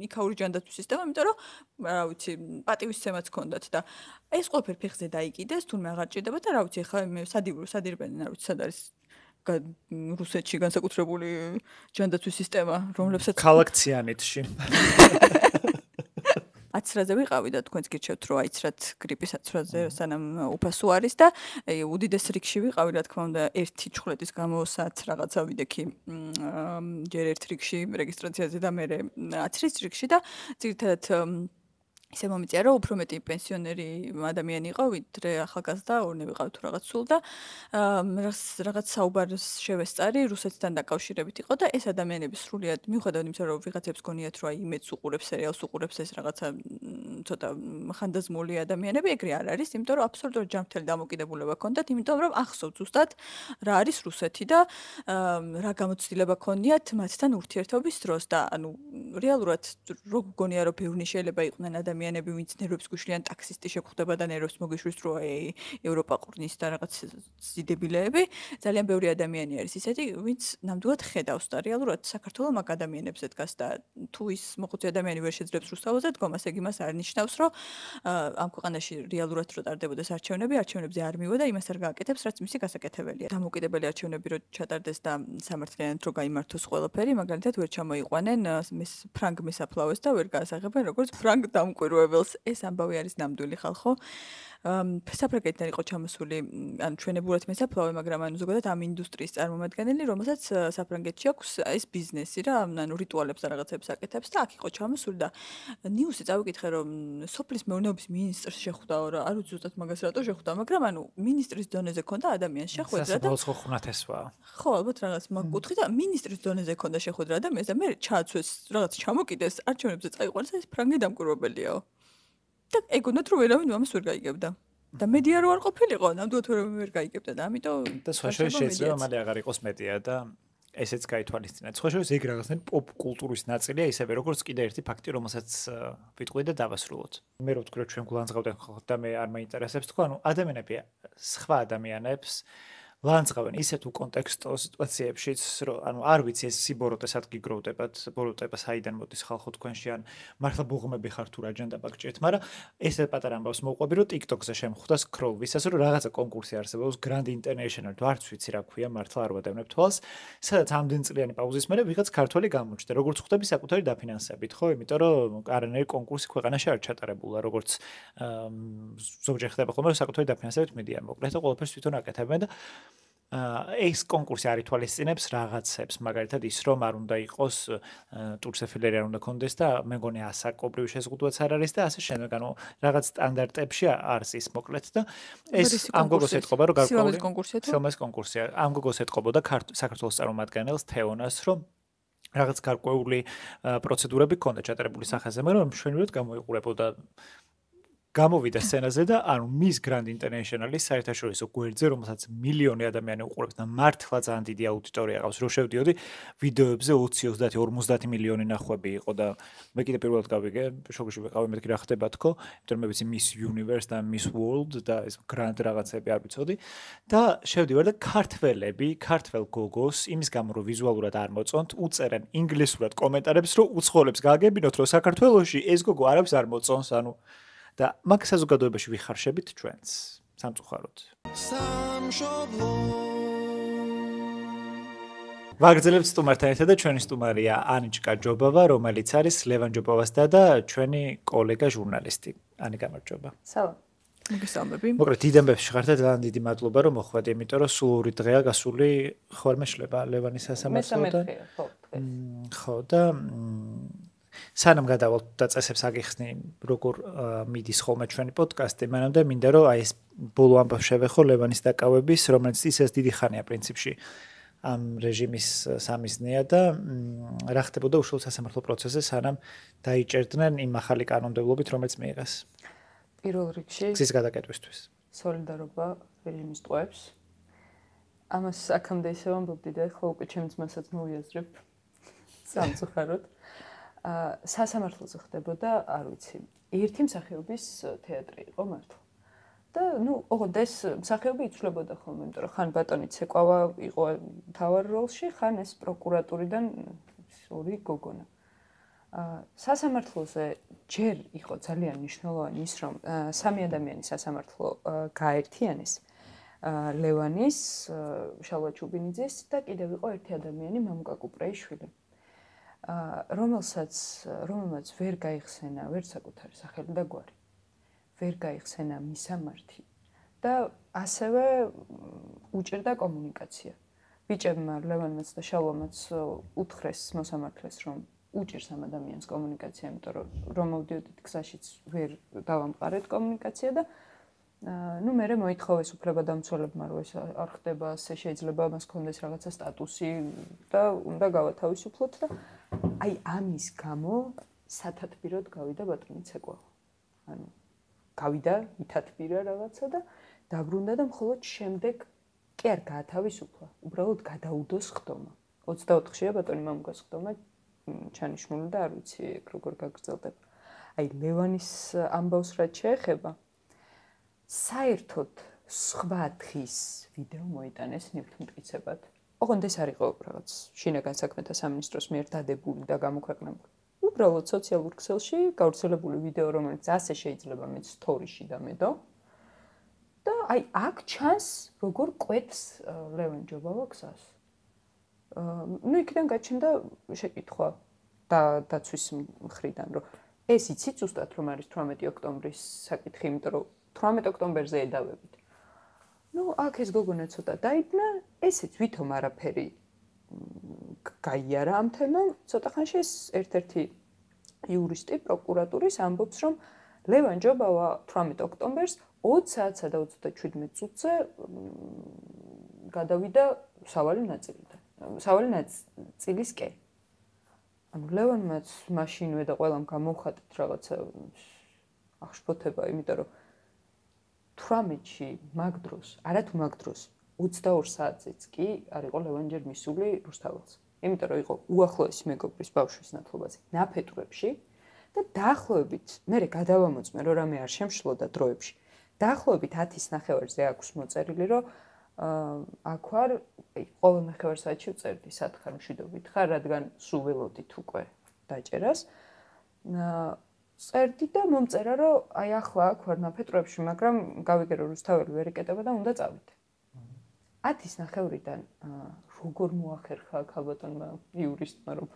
იქაური ჯანდაცვის სისტემა, იმიტომ რომ, რა ვიცი, პატივისცემაც ჰქონდათ და ეს ყველაფერი ფეხზე დაიკიდეს, თუნდაც აღარ ჭირდება და რა ვიცი, ხა მე სადირბენენ, არ ვიცი, სად არის რუსეთში განსაკუთრებული ჯანდაცვის სისტემა, რომლებსაც ქალაქციანეთში. აცრაზე ვიყავი და თქვენც გირჩევთ, რომ აიცრათ გრიპის აცრაზე, სანამ უფასო არის და უდიდეს რიგში ვიყავი, რა თქმა უნდა, ერთი ჩხლეტის გამოსაც რაღაცა ვიდექი ჯერ ერთ რიგში რეგისტრაციაზე და მე აცრის რიგში და ძირითადად ისე მომიწია, რომ უფრო მეტი პენსიონერი ადამიანი იყო, ვიდრე ახალგაზრდა, ორნე ვიყავ თუ რაღაც სულ და რაღაც საუბარს შევესწარი რუსეთთან დაკავშირებით იყო და ეს ადამიანები სრულიად მიუხედავად იმისა, რომ ვიღაცებს გონიათ, რომ აი იმედს უყურებს, სერიალს უყურებს ეს რაღაცა ცოტა ხანდაზმული ადამიანები, ეგრე არ არის, იმიტომ რომ აბსოლუტურად ჯანმრთელი დამოკიდებულება ჰქონდათ, იმიტომ რომ ახსოვთ ზუსტად რა არის რუსეთი და რა გამოცდილება ჰქონიათ მათთან ურთიერთობის დროს და ანუ რეალურად რო გგონია, რომ ბევრი შეიძლება იყვნენ ადამიანები, ვინც ნერვებს გუშლიან ტაქსისტი შეხვდება და ნერვებს მოგიშვრის, რომ ევროპა ყურნის და რაღაც ძიდებილეები, ძალიან ბევრი ადამიანი არის ისეთი, ვინც ნამდვილად ხედავს და რეალურად საქართველოს მაგ ადამიანებზე დგას და თუ ის მოხუცი ადამიანი ვერ შეძლებს რუსთავაზე დგომას, ეგ იმას არ ნიშნავს, რომ ამ ქვეყანაში რეალურად რო ტარდებოდეს არჩევნებზე არ მივიდა, იმას არ გააკეთებს, რაც მისი გასაკეთებელია. დამოუკიდებელი არჩევნები რო ჩატარდეს და სამართლიანად რო გაიმართოს ყველაფერი, მაგალითად ვერ ჩამოიყვანენ ფრანგ მისაფლავეს და ვერ გაასაღებენ როგორც ფრანგ დამკვირვებელს. ეს ამბავი არის ნამდვილი ხალხო. საფრანგეთიდან იყო ჩამოსული, ანუ ჩვენებურად მესაფლავე, მაგრამ ანუ ზოგადად ამ ინდუსტრიის წარმომადგენელი, რომელსაც საფრანგეთში აქვს ეს ბიზნესი რა, ანუ რიტუალებს და რაღაცებს აკეთებს და აქ იყო ჩამოსული და ნიუსი წავიკითხე, რომ სოფლის მეურნეობის მინისტრს შეხვდაო რა, არ ვიცი ზუსტად მაგას რატო შეხვდა, მაგრამ ანუ მინისტრის დონეზე ქონდა ადამიანს შეხვედრა და სასაბოლოო ხუნათესვა. ხო, ალბათ რაღაც მაგ კუთხით და მინისტრის დონეზე ქონდა შეხვედრა ადამიანს და მე ჩააცვეს რაღაც ჩამოკიდეს არჩევნებზე წაიყვანეს ეს ფრანგი დამკვირვებელიაო. და ეგონათ რომ ვერავინ ამას ვერ გაიგებდა. და მედია რო არ ყოფილიყო, ნამდვილად ვერ გაიგებდა და ამიტომ და სხვაშორის შეიძლება მალე აღარ იყოს მედია და ესეც გაითვალისწინეთ. სხვაშორის ეგ რაღაცნაირ პოპ კულტურის ნაწილია, ისევე როგორც კიდე ერთი ფაქტი, რომელსაც ვიტყვი და დავასრულოთ. მე რო ვთქვი, რომ ჩვენ გულანძღავდნენ ხალხს და მე არ მაინტერესებს თქვა, ანუ ადამიანები სხვა ადამიანებს ლანძღავენ ისეთ უკონტექსტო სიტუაციებშიც, რომ ანუ არ ვიცი ეს სიბოროტე სად გიგროვდებათ, ბოროტება საიდან მოდის ხალხო თქვენში ან მართლა ბუღმები ხარ თუ რა ჯანდა ბაგჭეთ, მაგრამ ესეთ პატარა ამბავს მოვყვები, რომ TikTok-ზე შემხვდა scroll ვისაც რომ რაღაცა კონკურსი არსებობს Grand International, არც ვიცი რა ქვია, მართლა არ ვადევნებ თვალს, სადაც ამდენწლიანი პაუზის მერე ვიღაც ქართველი გამოჩნდა, როგორც ხვდები საკუთარი დაფინანსებით, ხო, იმიტომ რომ არანაირი კონკურსი ქვეყანაში არ ჩატარებულა, როგორც ზოგჯერ ხდება ხოლმე, რომ საკუთარი დაფინანსებით მედიან მოკლედ და ყველაფერს თვითონ აკეთებენ და ეს კონკურსი არ ითვალისწინებს რაღაცებს, მაგალითად ის რომ არ უნდა იყოს ტურსეფილერი არ უნდა კონდეს და მე მგონი ასაკობრივი შეზღუდვაც არ არის და ასე შემდეგ, ანუ რაღაც სტანდარტებში არის ის მოკლედ და ეს ამ გოგოს ეთყობა რომ გარკვეული სილამაზის კონკურსია. ამ გოგოს ეთყობოდა საქართველოს წარმომადგენელს თეონას, რომ რაღაც გარკვეული პროცედურები ჰქონდა ჩატარებული სახეზე, მაგრამ მშვენივრად გამოიყურებოდა გამოვიდა სცენაზე და ანუ მის Grand International-ის საერთაშორისო გვერდზე, რომელსაც მილიონი ადამიანი უყურებს და მართლა ძალიან დიდი აუდიტორია ყავს, რო შევდიოდი ვიდეოებზე 20, 30, 50 მილიონი ნახვები იყო და მე კიდე პირველად გავიგე, შოკში ვიყავი მეთქი რა ხდება თქო, იმიტომ მე ვიცი Miss Universe და Miss World და ეს Grand რაღაცები არ ვიცოდი და შევდივარ და ქართველ გოგოს იმის გამო რომ ვიზუალურად არ მოწონთ, უწერენ ინგლისურად კომენტარებს, რომ უცხოელებს გააგებინოთ, რომ საქართველოში ეს გოგო არაფერს არ მოწონს, ანუ და მაგ საზოგადოებაში ვიხარშებით ჩვენც სამწუხაროდ. ვაგრძელებთ სტუმართან ერთად და ჩვენი სტუმარია ანიჩკა ჯობავა, რომელიც არის ლევან ჯობავას და ჩვენი კოლეგა ჟურნალისტი. ანი გამარჯობა. სალამ. მოგესალმები. მოკლედ დიდ ამბებში ხართ და ძალიან დიდი მადლობა რომ მოხვედით, იმიტომ რომ სულ ორი დღეა გასული, ხო არ მეშლება ლევანის სასამართლოდან. ხო და სანამ გადავალთ და წესებს აგიხსნი, როგორ მიდის ხოლმე ჩვენი პოდკასტი, მანამდე მინდა რომ აი ეს ბოლო ამბავს შევეხო ლევანის დაკავების, რომელიც ისეს დიდი ხანია პრინციპში ამ რეჟიმის სამიზნეა და რა ხდებოდა უშუალოდ სასამართლო პროცესზე, სანამ დაიჭერდნენ იმ ახალი კანონმდებლობით, რომელიც მიიღეს. პირველ რიგში გზის გადაკეტვისთვის. სოლიდარობა რეჟიმის ტყვეებს. ამას აქამდე ისე ვამბობდი და ახლა უკვე ჩემს მასაც მოვიაზრებ სამწუხაროდ. სასამართლოზე ხდებოდა, არ ვიცი, ერთი მსახიობის თეატრი იყო მართლა. და ოღონდ ეს მსახიობი იცვლებოდა ხოლმე, იმიტომ რომ ხან ბატონი ცეკვავა იყო მთავარ როლში, ხან ეს პროკურატურიდან ორი გოგონა. სასამართლოზე ჯერ იყო ძალიან მნიშვნელოვანი ის, რომ სამი ადამიანი სასამართლო გაერთიანეს. ლევანის, შალვა ჩუბინიძის და კიდევ იყო ერთი ადამიანი, მამუკა კუპრეიშვილი. რომელმაც ვერ გაიხსენა ვერ საკუთარი სახელი და გვარი. ვერ გაიხსენა მისამართი და ასევე უჭერდა კომუნიკაცია. ბიჭებმა ლევანმაც და შალვამაც უთხრეს მოსამართლეს, რომ უჭირს ამ ადამიანს კომუნიკაცია, იმიტომ რომ მოვდიოდით გზაშიც ვერ დავამყარეთ კომუნიკაცია და მერე მოითხოვეს უფლებადამცველებმა, რომ ეს არ ხდება, ასე შეიძლება მას ჰქონდეს რაღაცა სტატუსი და უნდა გავათავისუფლოთ და აი ამის გამო სათათბიროდ გავიდა ბატონი ცეკვავა. ანუ გავიდა ითათბირა რაღაცა და დაბრუნდა და მხოლოდ შემდეგ კი არ გაათავისუფლა, უბრალოდ გადაუდო სხდომა. 24-შია ბატონი მამუკას სხდომა ჩანიშნული და არ ვიცი როგორ გაგრძელდება. აი ლევანის ამბავს რაც შეეხება, საერთოდ სხვა დღის ვიდეო მოიტანეს ნივთმტკიცებად. ოღონდ ეს არ იყო რაღაც შინაგან საქმეთა სამინისტროს მიერ დადებული და გამოქვეყნებული. უბრალოდ სოციალურ ქსელში გავრცელებული ვიდეო, რომელიც ასე შეიძლება მეც სტორიში დამედო. და აი აქ ჩანს როგორ კვეთს ლევან ჯობავა გზას. იქიდან გაჩნდა შეკითხვა დაცვის მხრიდან, რომ ეს იცით ზუსტად რომ არის 18 ოქტომბრის საკითხი, იმიტომ რომ 18 ოქტომბერზე ედავებით. აქ ეს გოგონა ცოტა დაიბნა, ესეც ვითომ არაფერი გაიარა ამ თემამ, ცოტა ხანში ეს ერთ-ერთი იურისტი პროკურატურის ამბობს, რომ ლევან ჯობავა 18 ოქტომბერს 20 საათსა და 37 წუთზე გადავიდა სავალი ნაწილისკენ. ანუ ლევანმაც მაშინვე და ყველამ გამოვხატეთ რაღაცა აღშფოთება, იმიტომ რომ 18-ში მაგ დროს, არათუ მაგ დროს 22 საათზეც კი არ იყო ლევან ჯერ მისული რუსთაველს. იმიტომ რომ იყო უახლოესი მეგობრის ბავშვის ნათლობაზე ნაფეტვრებში და დაახლოებით მე გადავამოწმე რომ რამე არ შემშლოდა დროებში. დაახლოებით 10-ის ნახევარზე აქვს მოწერილი, რომ აქ ვარ, ყოველ ნახევარსაათში ვწერდი, სათხარ მშვიდობით ხარ, რადგან სულ ველოდით უკვე დაჭერას. წერდი და მომწერა, რომ აი ახლა აქ ვარ ნაფეტვრებში, მაგრამ გავიგე რომ რუსთაველი ვერ იკეტება და უნდა წავიდე. 10-ის ნახევრიდან როგორ მოახერხა ქალბატონმა იურისტმა, რომ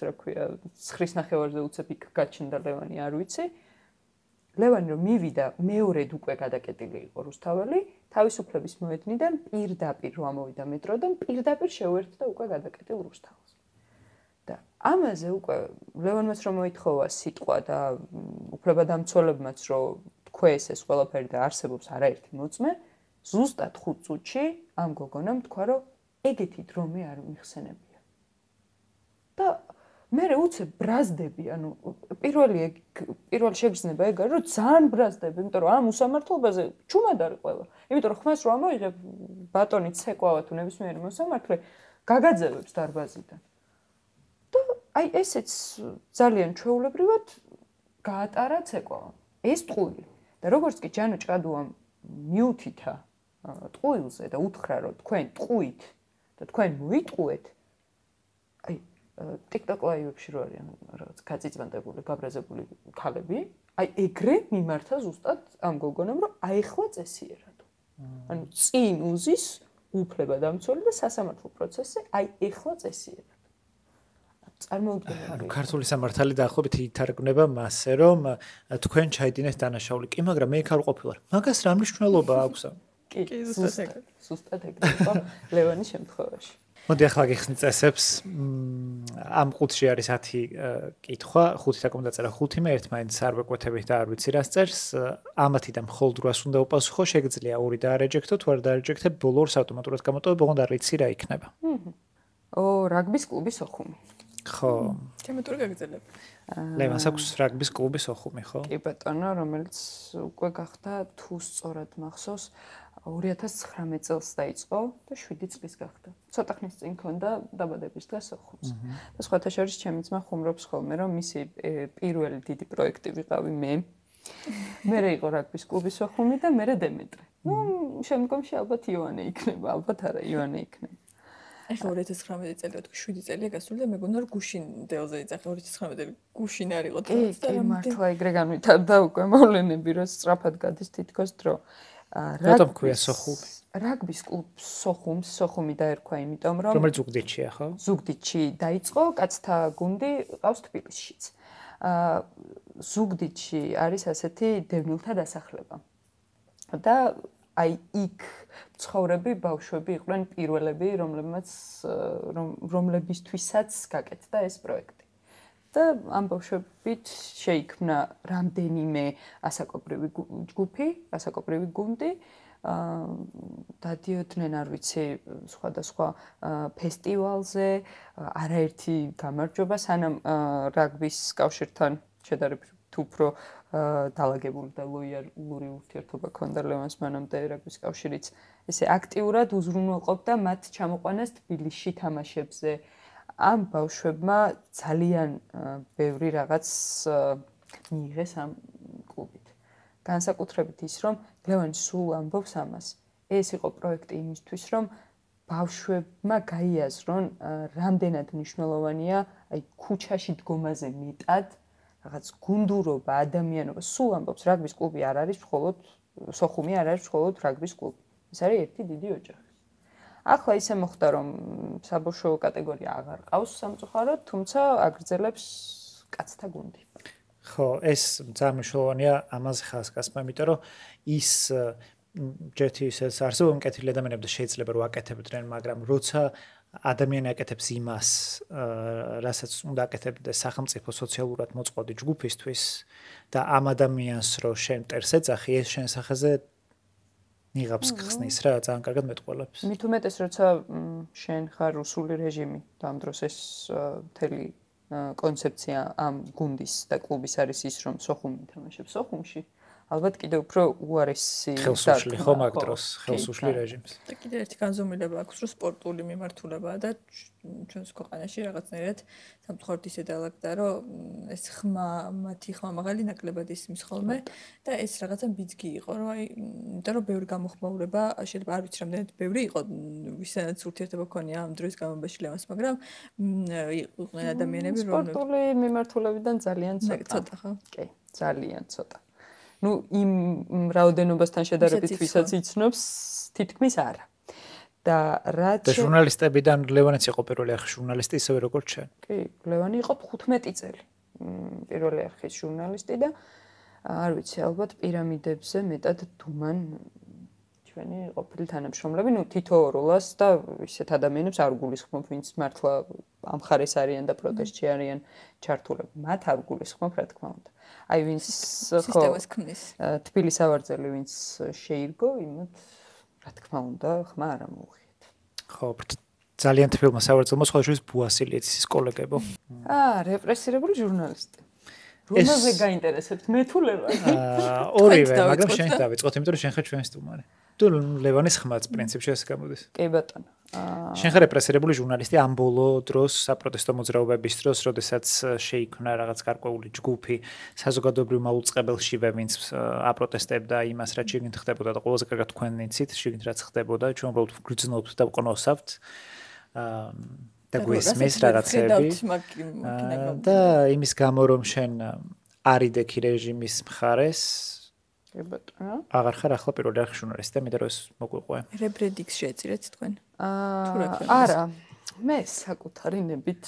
რა ქვია, 9-ის ნახევარზე უცებ იქ გაჩნდა ლევანი, არ ვიცი. ლევანი რომ მივიდა, მეორედ უკვე გადაკეტილი იყო რუსთაველი, თავისუფლების მოედნიდან პირდაპირ რომ ამოვიდა მეტროდან, პირდაპირ შეუერთდა უკვე გადაკეტილ რუსთაველს. და ამაზე უკვე ლევანმაც რომ მოითხოვა სიტყვა და უფლებადამცველებმაც რომ თქვეს ეს ყველაფერი და არსებობს არაერთი მოწმე, ზუსტად 5 წუთში ამ გოგონამ თქვა, რომ ეგეთი დრომი არ მიხსენებია. და მე უცებ ბრაზდები, ანუ პირველ შეგრძნება ეგ არის, რომ ძალიან ბრაზდები, იმიტომ რომ ამ უსამართლობაზე ჩუმად არის ყველა. იმიტომ რომ ხმას რომ ამოიღებ ბატონი ცეკვავა თუ ნებისმიერი მოსამართლე გაგაძევებს დარბაზიდან. და აი ესეც ძალიან ჩვეულებრივად გაატარა ცეკვავამ. ეს ტყუილი. და როგორც კი ჯანო ჭადუამ მიუთითა ტყუილზე და უთხრა, რომ თქვენ ტყუით და თქვენ მოიტყუეთ, აი TikTok live-ებში რო არიან რაღაც გაწიწვანდებული, გაბრაზებული ქალები, აი ეგრე მიმართა ზუსტად ამ გოგონამ, რომ აიხლა წესიერად. ანუ წინ უზის უფლებადამცველი და სასამართლო პროცესზე აი ეხლა წესიერად. ანუ ქართული სამართალი დაახლოებით ითარგმნება მასე, რომ თქვენ ჩაიდინეთ დანაშაული. კი, მაგრამ მე იქ არ ყოფილვარ. მაგას რა მნიშვნელობა აქვს? კი, ზუსტად ეგრე იყო ლევანის შემთხვევაში. მოდი ახლა გიხსნით წესებს. ამ ყუთში არის 10 კითხვა, 5 დაკომ დაწერა 5-მე, ერთმანეთს არ ვეკვეთებით და არ ვიცი რას წერს. ამათიდან მხოლოდ 800-ს უნდა უპასუხო, შეგიძლია 2 დაარეჯექტო, თუ არ დაარეჯექტებ, ბოლო ორს ავტომატურად გამოტოვებ, ოღონდ არ ვიცი რა იქნება. რაგბის კლუბის ოხუმი. ხო. ჩემი ტური გაგრძელებ. ლევანს აქვს რაგბის კლუბი სოხუმი, ხო? კი ბატონო, რომელიც უკვე გახდა თუ სწორად მახსოვს 2019 წელს დაიწყო და 7 წლის გახდა. ცოტა ხნის წინ ქონდა დაბადების დღე სოხუმს. და სხვათა შორის ჩემი ძმა ხუმრობს ხოლმე, რომ მისი პირველი დიდი პროექტი ვიყავი მე. მერე იყო რაგბის კლუბი სოხუმი და მერე დემეტრე. ნუ შემდგომში ალბათ ივანე იქნება, ალბათ არა, ივანე იქნება. ეხლა 2019 წელი ვთქვი 7 წელია გასული და მეგონა რომ გუშინ დელზე იძახე 2019 წელი გუშინ არ იყო დღეს და მართლა ეგრე განვითარდა უკვე მოვლენები, რომ სწრაფად გადის თითქოს დრო. რატომ ქვია სოხუმი? რაგბის კლუბს სოხუმი დაერქვა იმიტომ რომ რომელიც ზუგდიდშია, ხო? ზუგდიდში დაიწყო, კაცთა გუნდი ყავს თბილისშიც. ზუგდიდში არის ასეთი დევნილთა დასახლება. და აი იქ ცხოვრები ბავშვები იყვნენ პირველები, რომლებისთვისაც გაკეთდა ეს პროექტი. და ამ ბავშვებით შეიქმნა რამდენიმე ასაკობრივი ჯგუფი, ასაკობრივი გუნდი. დადიოდნენ, არ ვიცი, სხვადასხვა ფესტივალზე, არაერთი გამარჯვება, სანამ რაგბის კავშირთან შედარებით უფრო დაალაგებული და ლოიალური ურთიერთობა ჰქონდა ლევანს მანამდე რაგბის კავშირიც ესე აქტიურად უზრუნველყოფდა მათ ჩამოყვანას თბილისში თამაშებზე. ამ ბავშვებმა ძალიან ბევრი რაღაც მიიღეს ამ კლუბით. განსაკუთრებით ის, რომ ლევანი სულ ამბობს ამას. ეს იყო პროექტი იმისთვის, რომ ბავშვებმა გაიაზრონ, რამდენად მნიშვნელოვანია აი ქუჩაში დგომაზე მეტად რაღაც გუნდურობა, ადამიანობა. სულ ამბობს, რაგბის კლუბი არ არის მხოლოდ სოხუმი არ არის მხოლოდ რაგბის კლუბი. ეს არის ერთი დიდი ოჯახი. ახლა ისე მოხდა, რომ საბავშვო კატეგორია აღარ ყავს სამწუხაროდ, თუმცა აგრძელებს კაცთა გუნდი. ხო, ეს ძალიან მნიშვნელოვანია ამაზე ხასკასმა, იმიტომ რომ ის ჯერთი ისეს არსებობენ კეთილი ადამიანები და შეიძლება რომ აკეთებდნენ, მაგრამ როცა ადამიანი აკეთებს იმას, რასაც უნდა აკეთებდეს სახელმწიფო სოციალურად მოწყობილი ჯგუფისთვის და ამ ადამიანს რო შენ მტერს ეძახი, ეს შენ სახეზე ნიღაბს ხსნის რა, ძალიან კარგად მეტყველებს. მით უმეტეს, როცა შენ ხარ რუსული რეჟიმი და ამ დროს ეს მთელი კონცეფცია ამ გუნდის და კლუბის არის ის, რომ სოხუმი ითამაშებს სოხუმში. ალბათ კიდევ უფრო უარესი ხელსუშლი ხო მაგ დროს, ხელსუშლი რეჟიმს. და კიდევ ერთი განზომილება აქვს, რომ სპორტული მიმართულებაა და ჩვენს ქვეყანაში რაღაცნაირად სამწუხაროდ ისე დაალაგდა, რომ ეს მათი ხმამაღალი ნაკლებად ისმის ხოლმე და ეს რაღაცა ბიძგი იყო, რომ აი, იმიტომ რომ ბევრი გამოხმაურება, შეიძლება არ ვიცი რამდენად ბევრი იყო, ვისაც ურთიერთობა ჰქონია ამ დროს განმავლობაში ლევანს, მაგრამ იყვნენ ადამიანები, რომლებიც სპორტული მიმართულებიდან ძალიან ცოტა ხო? კი, ძალიან ცოტა. ნუ იმ რაოდენობასთან შედარებით ვისაც იცნობს, თითქმის არა. და რაც და ჟურნალისტებიდან ლევანიც იყო პირველი არხის ჟურნალისტი, ისევე როგორც შენ. კი, ლევანი იყო 15 წელი. პირველი არხის ჟურნალისტი და არ ვიცი, ალბათ პირამიდებზე მეტად დუმან ჩვენი ყოფილი თანამშრომლები, ნუ თითოეულას და ისეთ ადამიანებს არ გულისხმობ, ვინც მართლა ამ ხარეს არიან და პროტესტში არიან ჩართულები. მათ არ გულისხმობ, რა თქმა უნდა. აი ვინც ხო თბილის ავარძელი ვინც შეირგო, იმათ რა თქმა უნდა, ხმა არ მოუხიეთ. ხო, ძალიან თბილმა სავარძელმა სხვადასხვა ბუასილიეცის კოლეგებო. რეპრესირებული ჟურნალისტი. რომელზე გაინტერესებთ მე თუ ლევანი? ორივე, მაგრამ შენ დავიწყოთ, იმიტომ რომ შენ ხარ ჩვენი სტუმარი. თუ ლევანის ხმაც პრინციპში ეს გამოდის. კი ბატონო. შენ ხარ რეპრესირებული ჟურნალისტი ამ ბოლო დროს საპროტესტო მოძრაობების დროს, როდესაც შეიქმნა რაღაც გარკვეული ჯგუფი საზოგადოებრივ მაუწყებელშივე, ვინც აპროტესტებდა იმას, რაც შეგინთ ხდებოდა და ყველაზე კარგად თქვენ იცით, შეგინთ რაც ხდებოდა, ჩვენ უბრალოდ გრძნობთ და ვყნოსავთ. და გვესმის რაღაცები. და იმის გამო რომ შენ არიდექი რეჟიმის მხარეს კი ბატონო. აღარ ხარ ახლა პირველი არხის ჟურნალისტი, მე და ეს მოგვიყვე. რებრედიქს შეეწირეთ თქვენ? არა. მე საკუთარი ნებით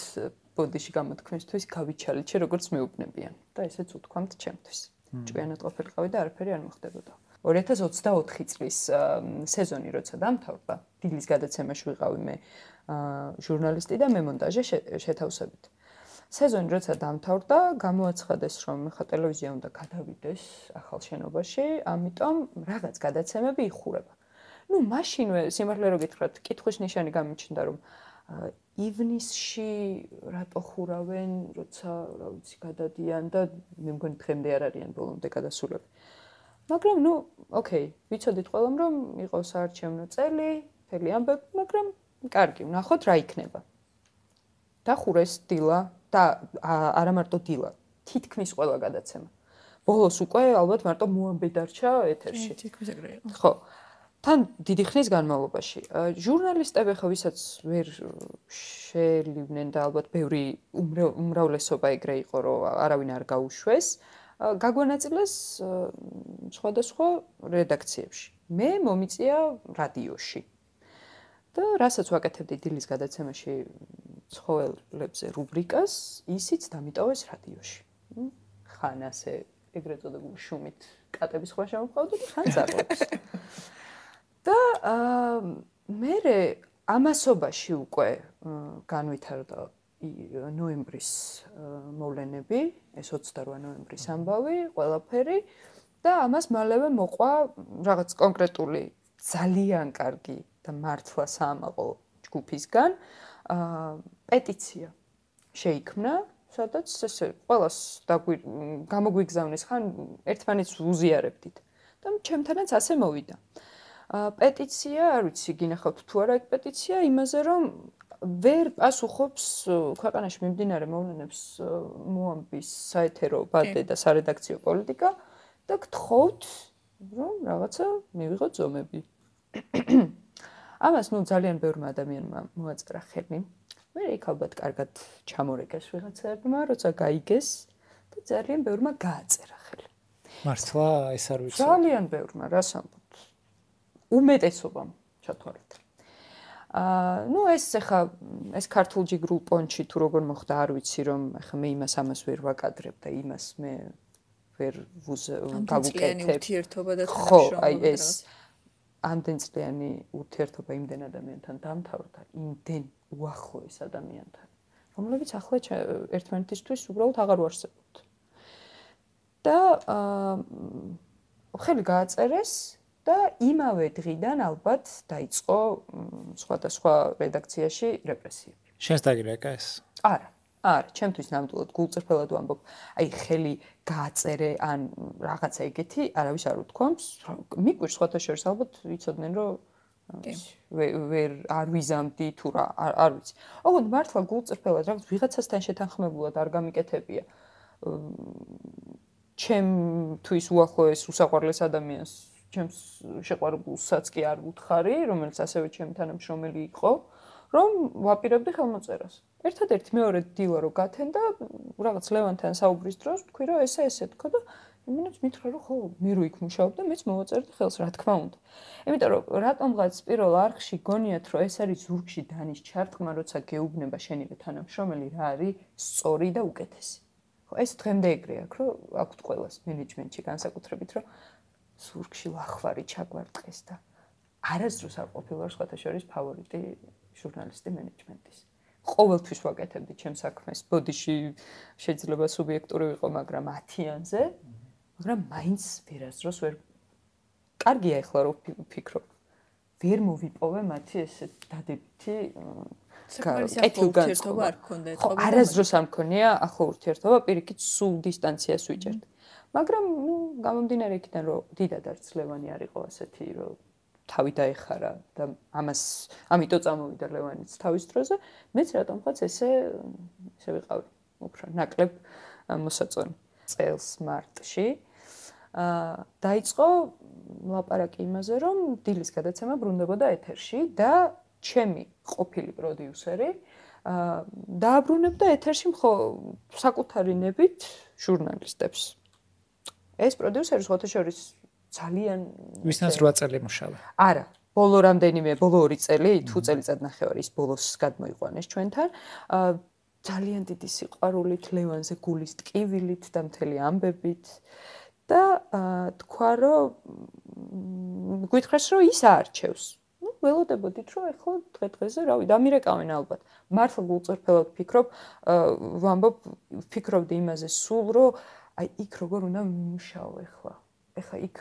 ბოდიში გამოთქმისთვის გავიჩალიჩე როგორც მეუბნებიან და ესეც უთქვამთ ჩემთვის. ჭკვიანად ყოფილიყავი და არაფერი არ მოხდებოდა. 2024 წლის სეზონი როცა დამთავრდა, დილის გადაცემაში ვიყავი მე ჟურნალისტი და მე მონტაჟე შეთავსებით. სეზონი როცა დამთავრდა, გამოაცხადეს, რომ ხა ტელევიზია უნდა გადავიდეს ახალ შენობაში, ამიტომ რაღაც გადაცემები იხურება. ნუ მაშინვე სიმართლე რო გითხრათ, კითხვის ნიშანი გამიჩნდა, რომ ივნისში რატო ხურავენ, როცა, რა ვიცი, გადადიან და მე მგონი დღემდე არ არიან ბოლომდე გადასულები. მაგრამ ნუ, ოკეი, ვიცოდით ყველამ რომ იყო საარჩევნო წელი, მთელი ამბები, მაგრამ კარგი, ვნახოთ რა იქნება. დახურეს დილა და არა მარტო დილა, თითქმის ყველა გადაცემა. ბოლოს უკვე ალბათ მარტო მოამბე დარჩა ეთერში. თითქმის ეგრე იყო. ხო. თან დიდი ხნის განმავლობაში ჟურნალისტები ხო ვისაც ვერ შეელივნენ და ალბათ ბევრი უმრავლესობა ეგრე იყო რომ არავინ არ გაუშვეს გაგვანაწილეს სხვადასხვა რედაქციებში. მე მომიწია რადიოში. და რასაც ვაკეთებდი დილის გადაცემაში ცხოველებზე რუბრიკას, ისიც დამიტოვეს რადიოში. ხან ასე ეგრეთ წოდებული შუმით კატების ხმა შემოყავდა და ხან ზარლებს. და მე ამასობაში უკვე განვითარდა ნოემბრის მოვლენები, ეს 28 ნოემბრის ამბავი, ყველაფერი და ამას მალევე მოყვა რაღაც კონკრეტული ძალიან კარგი და მართლა საამაყო ჯგუფისგან პეტიცია შეიქმნა, სადაც ესე ყველას გამოგვიგზავნეს ხან ერთმანეთს უზიარებდით და ჩემთანაც ასე მოვიდა. პეტიცია, არ ვიცი, გინახავთ თუ არა ეგ პეტიცია, იმაზე რომ ვერ პასუხობს ქვეყანაში მიმდინარე მოვლენებს მოამბის საეთერო ბადე და სარედაქციო პოლიტიკა და გთხოვთ რომ რაღაცა მივიღოთ ზომები. ამას ნუ ძალიან ბევრმა ადამიანმა მოაწერა ხელი. მე იქ ალბათ კარგად ჩამორეკეს ვიღაცებმა, როცა გაიგეს და ძალიან ბევრმა გააწერა ხელი. მართლა ეს არ ვიცი. ძალიან ბევრმა, რას ამბობ? უმეტესობამ ჩათვალეთ. ნუ ეს ახლა ეს ქართულ ჯიგრულ პონჩი თუ როგორ მოხდა არ ვიცი რომ ახლა მე იმას ამას ვერ ვაკადრებ და იმას მე ვერ გავუკეთებ. ურთიერთობა და ხო, აი ეს ამდენწლიანი ურთიერთობა იმდენ ადამიანთან დამთავრდა, იმდენ უახლოეს ადამიანთან, რომლებიც ახლა ერთმანეთისთვის უბრალოდ აღარ ვარსებობთ. და ხელი გააწერეს და იმავე დღიდან ალბათ დაიწყო სხვადასხვა რედაქციაში რეპრესიები. შენს დაგირეკა ეს? არა, ჩემთვის ნამდვილად გულწრფელად ვამბობ. აი ხელი გააწერე ან რაღაცა ეგეთი არავის არ უთქვამს. მიკვირს სხვათა შორის ალბათ ვიცოდნენ რომ ვერ არ ვიზამდი თუ რა არ ვიცი. ოღონდ მართლა გულწრფელად რაღაც ვიღაცასთან შეთანხმებულად არ გამიკეთებია. ჩემთვის უახლოეს უსაყვარლეს ადამიანს ჩემს შეყვარებულსაც კი არ ვუთხარი, რომელიც ასევე ჩემი თანამშრომელი იყო, რომ ვაპირებდი ხელმოწერას. ერთადერთი მეორე დილა რო გათენდა, რაღაც ლევანთან საუბრის დროს თქვი რომ ესე თქო და იმენაც მითხრა რომ ხო, მე რო იქ მუშაობ და მეც მოვაწერდი ხელს, რა თქმა უნდა. იმიტომ რომ რატომღაც პირველ არხში გონიათ რომ ეს არის ზურგში დანის ჩარტყმა, როცა გეუბნება შენივე თანამშრომელი რა არის სწორი და უკეთესი. ხო, ეს დღემდე ეგრე აქვს, რომ აქვთ ყველას მენეჯმენტში განსაკუთრებით, რომ ზურგში ლახვარი ჩაგვარტყეს და არასდროს არ ყოფილა სხვათა შორის ფავორიტი ჟურნალისტი მენეჯმენტის. ყოველთვის ვაკეთებდი ჩემს საქმეს, ბოდიში შეიძლება სუბიექტური ვიყო, მაგრამ 10-იანზე, მაგრამ მაინც ვერასდროს ვერ კარგია ეხლა რომ ვფიქრობ. ვერ მოვიპოვე მათი ესე დადებითი ურთიერთობა არ გქონდა ხო, არასდროს არ მქონია ახლა ურთიერთობა, პირიქით სულ დისტანციას ვიჭერდი. მაგრამ ნუ გამომდინარე იქიდან რომ დიდად არც ლევანი არ იყო ასეთი რომ თავი დაეხარა და ამიტომ წამოვიდა ლევანიც თავის დროზე, მეც რატომღაც ესე ვიყავი უფრო ნაკლებ მოსაწონი. წელს მარტში დაიწყო ლაპარაკი იმაზე, რომ დილის გადაცემა ბრუნდებოდა ეთერში და ჩემი ყოფილი პროდიუსერი დააბრუნებდა ეთერში საკუთარი ნებით ჟურნალისტებს. ეს პროდიუსერი სხვათა შორის ძალიან ვისთანაც 8 წელი მუშაობდა. არა, ბოლო 2 წელი, თუ წელიწადნახევარი ის ბოლოს გადმოიყვანეს ჩვენთან. ძალიან დიდი სიყვარულით, ლევანზე გულის ტკივილით და მთელი ამბებით და თქვა რომ გითხრეს რომ ის აარჩევს. ნუ ველოდებოდით რომ ეხლა დღე-დღეზე რავი, დამირეკავენ ალბათ. მართლა გულწრფელად ვფიქრობდი იმაზე სულ რომ აი იქ როგორ უნდა მიმუშაო ეხლა იქ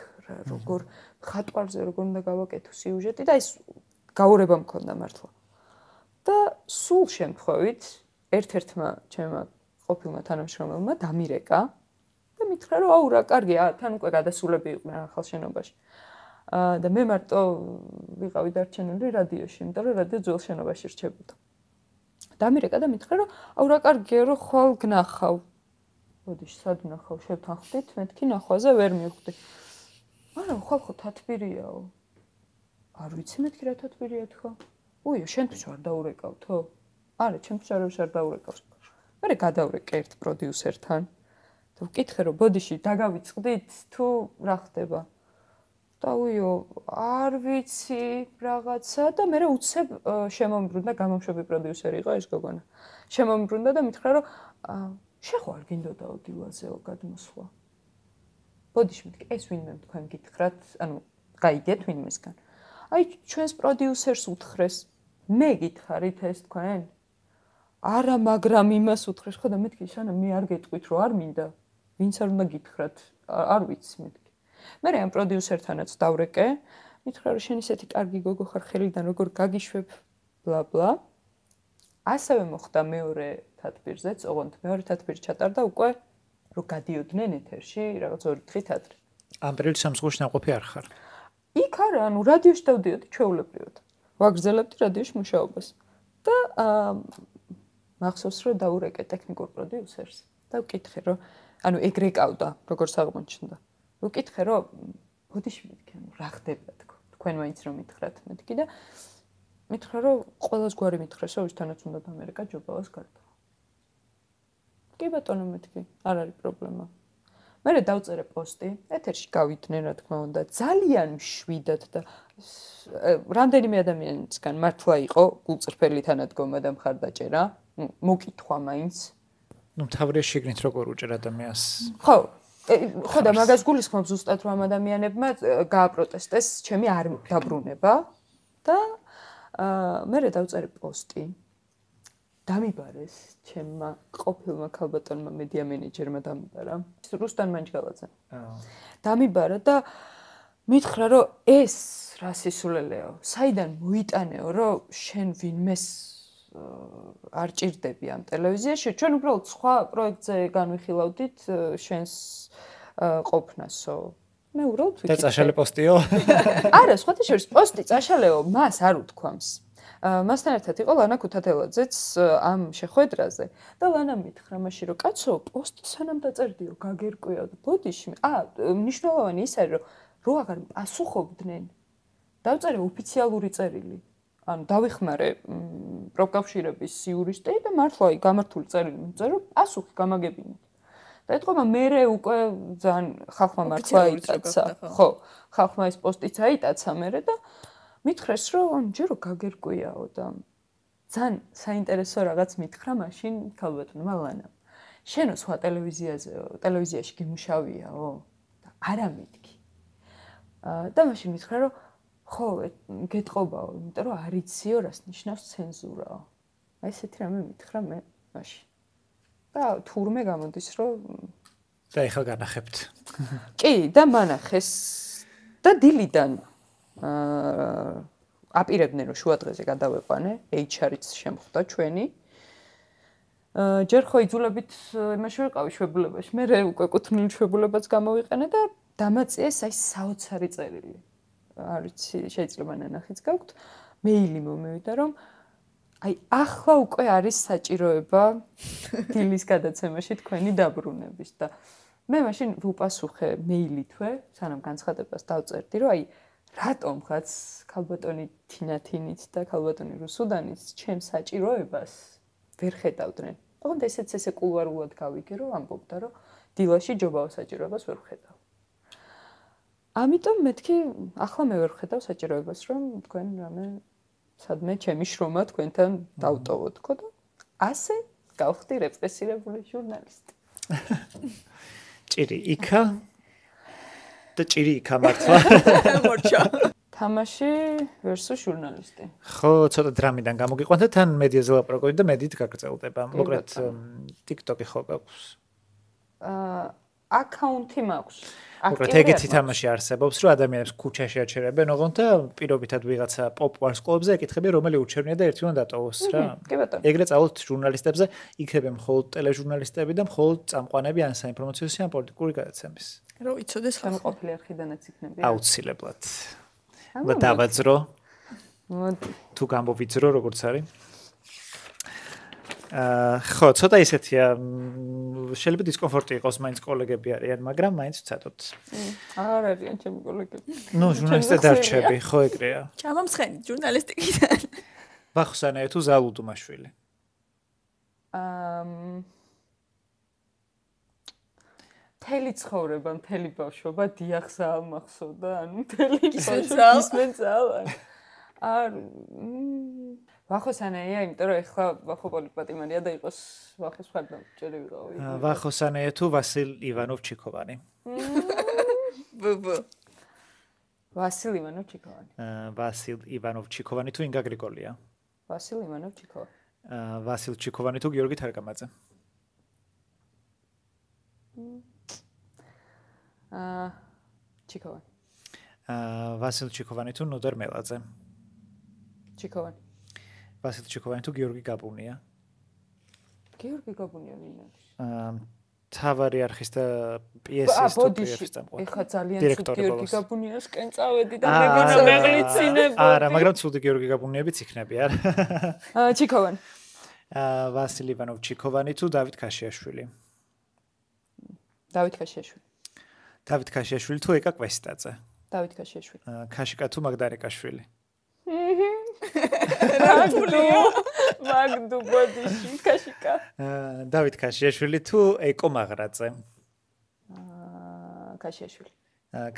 როგორ ხატვარზე როგორ უნდა გავაკეთო სიუჟეტი და ეს გაურება მქონდა მართლა. და სულ შემთხვევით ერთ-ერთმა ჩემმა ყოფილმა თანამშრომელმა დამირეკა და მითხრა რომ აუ რა კარგია თან უკვე გადასულები იყვნენ ახალ შენობაში და მე მარტო ვიყავი დარჩენილი რადიოში იმიტომ რომ რადიო ძველ შენობაში რჩებოდა დამირეკა და მითხრა რომ აუ რა კარგია რომ ხვალ გნახავ ბოდიში სად ვნახავ შევთანხმდით მეთქი ნახვაზე ვერ მივხვდი მაგრამ ხვალ ხო თათბირიაო არ ვიცი მეთქი რა თათბირია თხა უიო შენთვის არ დაურეკავთო არა ჩემთვის არ დაურეკავს მე გადავრეკე ერთ პროდიუსერთან და ვკითხე რომ ბოდიში დაგავიწყდით თუ რა ხდება და უიო არ ვიცი რაღაცა და მე უცებ შემომბრუნდა გამომშვები პროდიუსერი იყო ეს გოგონა შემომბრუნდა და მითხრა რომ შეხო არ გინდოდაო დილაზეო გადმოსვლა ბოდიში მეთქი ეს ვინმე თქვენ გითხრათ ანუ გაიგეთ ვინმესგან აი ჩვენს პროდიუსერს უთხრეს მე გითხარით ეს თქვენ არა მაგრამ იმას უთხრეს ხო და მეთქი შანა მე არ გეტყვით რომ არ მინდა ვინც არ უნდა გითხრათ არ ვიცი მეთქი მე ამ პროდიუსერთანაც დავრეკე მითხრა რომ შენ ისეთი კარგი გოგო ხარ ხელიდან როგორ გაგიშვებ ბლა ბლა ასევე მოხდა მეორე თათბირზეც ოღონდ მეორე თათბირი ჩატარდა უკვე რომ გადიოდნენ ეთერში რაღაც 2 დღით ადრე ამ პერიოდში სამსხურში ნაყოფი არ ხარ იქ არა ანუ რადიოში დავდიოდი ჩვეულებრივად ვაგრძელებდი რადიოში მუშაობას და მახსოვს რომ დაურეკე ტექნიკურ პროდიუსერს და ვკითხე რომ ანუ ეგრე ყავდა როგორც აღმოჩნდა ვკითხე რომ ბოდიში მეთქი ანუ რა ხდება თქვენ მაინც რომ მითხრათ მეთქი და მითხრა რომ ყველას გვარი მითხრეს რომ ვისთანაც უნდა ამერიკა ჯობავას გარდა კი ბატონო მეთქი არ არის პრობლემა მე დავწერე პოსტი ეთერში გავიდნენ რა თქმა უნდა ძალიან მშვიდად და რამდენიმე ადამიანისგან მართლა იყო გულწრფელი თანადგომა და მხარდაჭერა მოკითხვა მაინც ნუ თავრია შეგნით როგორ უჭერ ადამიანს ხო და მაგას გულისხმობ ზუსტად რომ ამ ადამიანებმა გააპროტესტეს ჩემი არ დაბრუნება და მე დავწერე პოსტი დამიბარეს ჩემმა ყოფილმა ქალბატონმა მედია მენეჯერმა დამიბარა რუსტან მანჯგალაძე დამიბარა და მითხრა რომ ეს რა სისულელეო საიდან მოიტანეო რომ შენ ვინმეს არ ჭირდები ამ ტელევიზიაში ჩვენ უბრალოდ სხვა პროექტზე განვიხილავდით შენს ყოფნასო მე უბრალოდ და წაშალე პოსტიო არა სხვათა შორის პოსტი წაშალეო მას არ უთქვამს მასთან ერთად იყო ლანა ქუთათელაძეც ამ შეხვედრაზე და ლანა მითხრა მაშინ რომ კაცო პოსტი სანამ დაწერდიო გაგერკვეო და ბოდიში მნიშვნელოვანი ის არის რომ აღარ პასუხობდნენ დავწერე ოფიციალური წერილი ანუ დავიხმარე პროფკავშირების იურისტი და მართლა გამართული წერილი მიწერე რომ პასუხი გამაგებინეთ და ეთქობა მე უკვე ძალიან ხალხმა მართლა იტაცა ხო ხალხმა ეს პოსტიც აიტაცა მე და მითხრეს რომ ჯერ რო გაგერკვიაო და ძალიან საინტერესო რაღაც მითხრა მაშინ ქალბატონმა ლანამ შენო სხვა ტელევიზიაში გიმუშავიაო და არა მითქი და მაშინ მითხრა რომ ხო გეტყობაო იმიტომ რომ არ იციო რას ნიშნავს ცენზურაო აი ესეთი რამე მითხრა მე მაშინ და თურმე გამოდის რომ და ეხლა განახებთ კი და მანახეს და დილიდან აპირებდნენ რომ შუადღეზე გადავეყვანე HR-იც შემხვდა ჩვენი ჯერ ხო იძულებით იმაში ვიყავი შვებულებაში მე უკვე კუთვნილი შვებულებაც გამოვიყენე და დამაწიეს აი საოცარი წერილი არ ვიცი შეიძლება ნანახიც გაქვთ მეილი მომევიდა რომ აი ახლა უკვე არის საჭიროება დილის გადაცემაში თქვენი დაბრუნების და მე მაშინ ვუპასუხე მეილითვე სანამ განცხადებას დავწერდი რომ აი რატომღაც ქალბატონი თინათინით და ქალბატონი რუსუდანით ჩემ საჭიროებას ვერ ხედავდნენ. ოღონდ ესეც ესე კულუარულად გავიგე რომ ამბობდა რომ დილაში ჯობაო საჭიროებას ვერ ხედავ. ამიტომ მეთქი ახლა მე ვერ ხედავ საჭიროებას რომ თქვენ რამე სადმე ჩემი შრომა თქვენთან დავტოვო თქო და ასე გავხდი რეპრესირებული ჟურნალისტი. ჭირი იქა და ჭირი იქა მართლა. მორჩა. თამაში versus ჟურნალისტი. ხო, ცოტა დრამიდან გამოგიყვანთ და თან მედიაზე ლაპარაკობთ და მედიით გაგრძელდება. მოკლედ TikTok-ი ხო გაქვს? აკაუნთი მაქვს. უბრალოდ ეგეთი თამაში არსებობს, რომ ადამიანებს ქუჩაში აჩერებენ, ოღონდ და პირობითად ვიღაცა პოპ ვარსკვლავებზე ეკითხებიან, რომელი ურჩევნია და ერთი უნდა დატოვოს რა. კი ბატონო. ეგრე წავალთ ჟურნალისტებზე, იქნებიან მხოლოდ ტელეჟურნალისტები და მხოლოდ წამყვანები ან საინფორმაციო ან პოლიტიკური გადაცემის. რომ იცოდეს ხალხი. შემოყოფილი არქიდანაც იქნებიან. აუცილებლად. და დავაძრო. თუ გამოვიძრო როგორც არის. ხო, ცოტა ისეთია, შეიძლება დისკომფორტი იყოს, მაინც კოლეგები არიან, მაგრამ მაინც ვცადოთ. აღარ არიან ჩემი კოლეგები. ნუ, ჟურნალისტად დარჩები, ხო ეგრეა. ჩამამსხენი ჟურნალისტიკიდან. ვახოსანია თუ ზალუდუმაშვილი. მთელი ცხოვრება, მთელი ბავშვობა დიახსა ამახსოვდა, ანუ მთელი ბავშვობა ისმენ ძალა. ვახოსანია, იმიტომ რომ ეხლა ვახო პოლიტპატიმარია და იყოს ვახოს მხარდამჭერი ვიყავი. ვახოსანია თუ ვასილ ივანოვ-ჩიქოვანი. ვასილ ივანოვ-ჩიქოვანი. ვასილ ივანოვ-ჩიქოვანი თუ ინგა გრიგოლია. ვასილ ივანოვ-ჩიქოვანი. ვასილ ჩიქოვანი თუ გიორგი თარგამაძე. ჩიქოვანი. ვასილ ჩიქოვანი თუ ნოდარ მელაძე. ჩიქოვანი. ვასილ ჩიქოვანი თუ გიორგი გაბუნია. გიორგი გაბუნია ვინ არის? თავარი არხის და პიესის თუ პიესის წამყვანი. ეხა ძალიან ცუდი გიორგი გაბუნიასკენ წავედი და მეგონა მეღლიცინებოდი. არა, მაგრამ ცუდი გიორგი გაბუნიებიც იქნები, არა? ჩიქოვანი. ვასილ ივანოვ-ჩიქოვანი თუ დავით ქაშიაშვილი. დავით ქაშიაშვილი. დავით ქაშიაშვილი თუ ეკა კვესტაძე. დავით ქაშიაშვილი. ქაშიკა თუ მაგდარიკაშვილი. მაგდუ ბოდიში ქაშიკა. დავით ქაშიაშვილი თუ ეკო მაღრაძე. ქაშიაშვილი.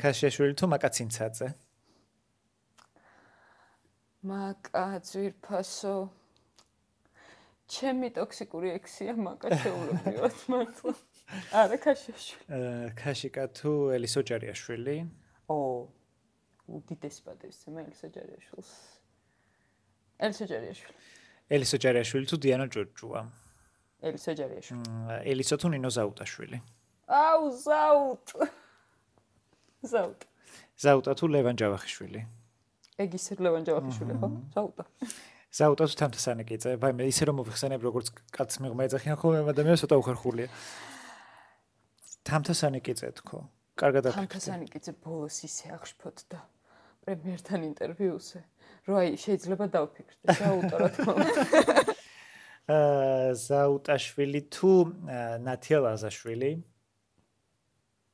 ქაშიაშვილი თუ მაკაცინცაძე. მაკა ძვირფასო. ჩემი ტოქსიკური ექსია მაკა შეულებრივად მართლა. არა ქაშიაშვილი. ქაშიკა თუ ელისო ჯარიაშვილი. უდიდესი პატივისცემა ელისო ჯარიაშვილს. ელისო ჯარიაშვილი. ელისო ჯარიაშვილი თუ დიანა ჭურჭუა. ელისო ჯარიაშვილი. ელისო თუ ნინო ზაუტაშვილი. ზაუტ. ზაუტა თუ ლევან ჯავახიშვილი. ეგ ისე ლევან ჯავახიშვილი ხო? ზაუტა. ზაუტა თუ თამთასანიკიძე. ვაიმე, ისე რომ მოვიხსენებ როგორც კაცს მიღმა ეძახიან ხოლმე ადამიანს ცოტა უხერხულია. თამთასანიკიძე თქო. კარგად აფიქრე. თამთასანიკიძე ბოლოს ისე აღშფოთდა პრემიერთან ინტერვიუზე. რომ აი შეიძლება დავფიქრდე ზაუტა რა თქმა უნდა. ზაუტაშვილი თუ ნათია ლაზაშვილი.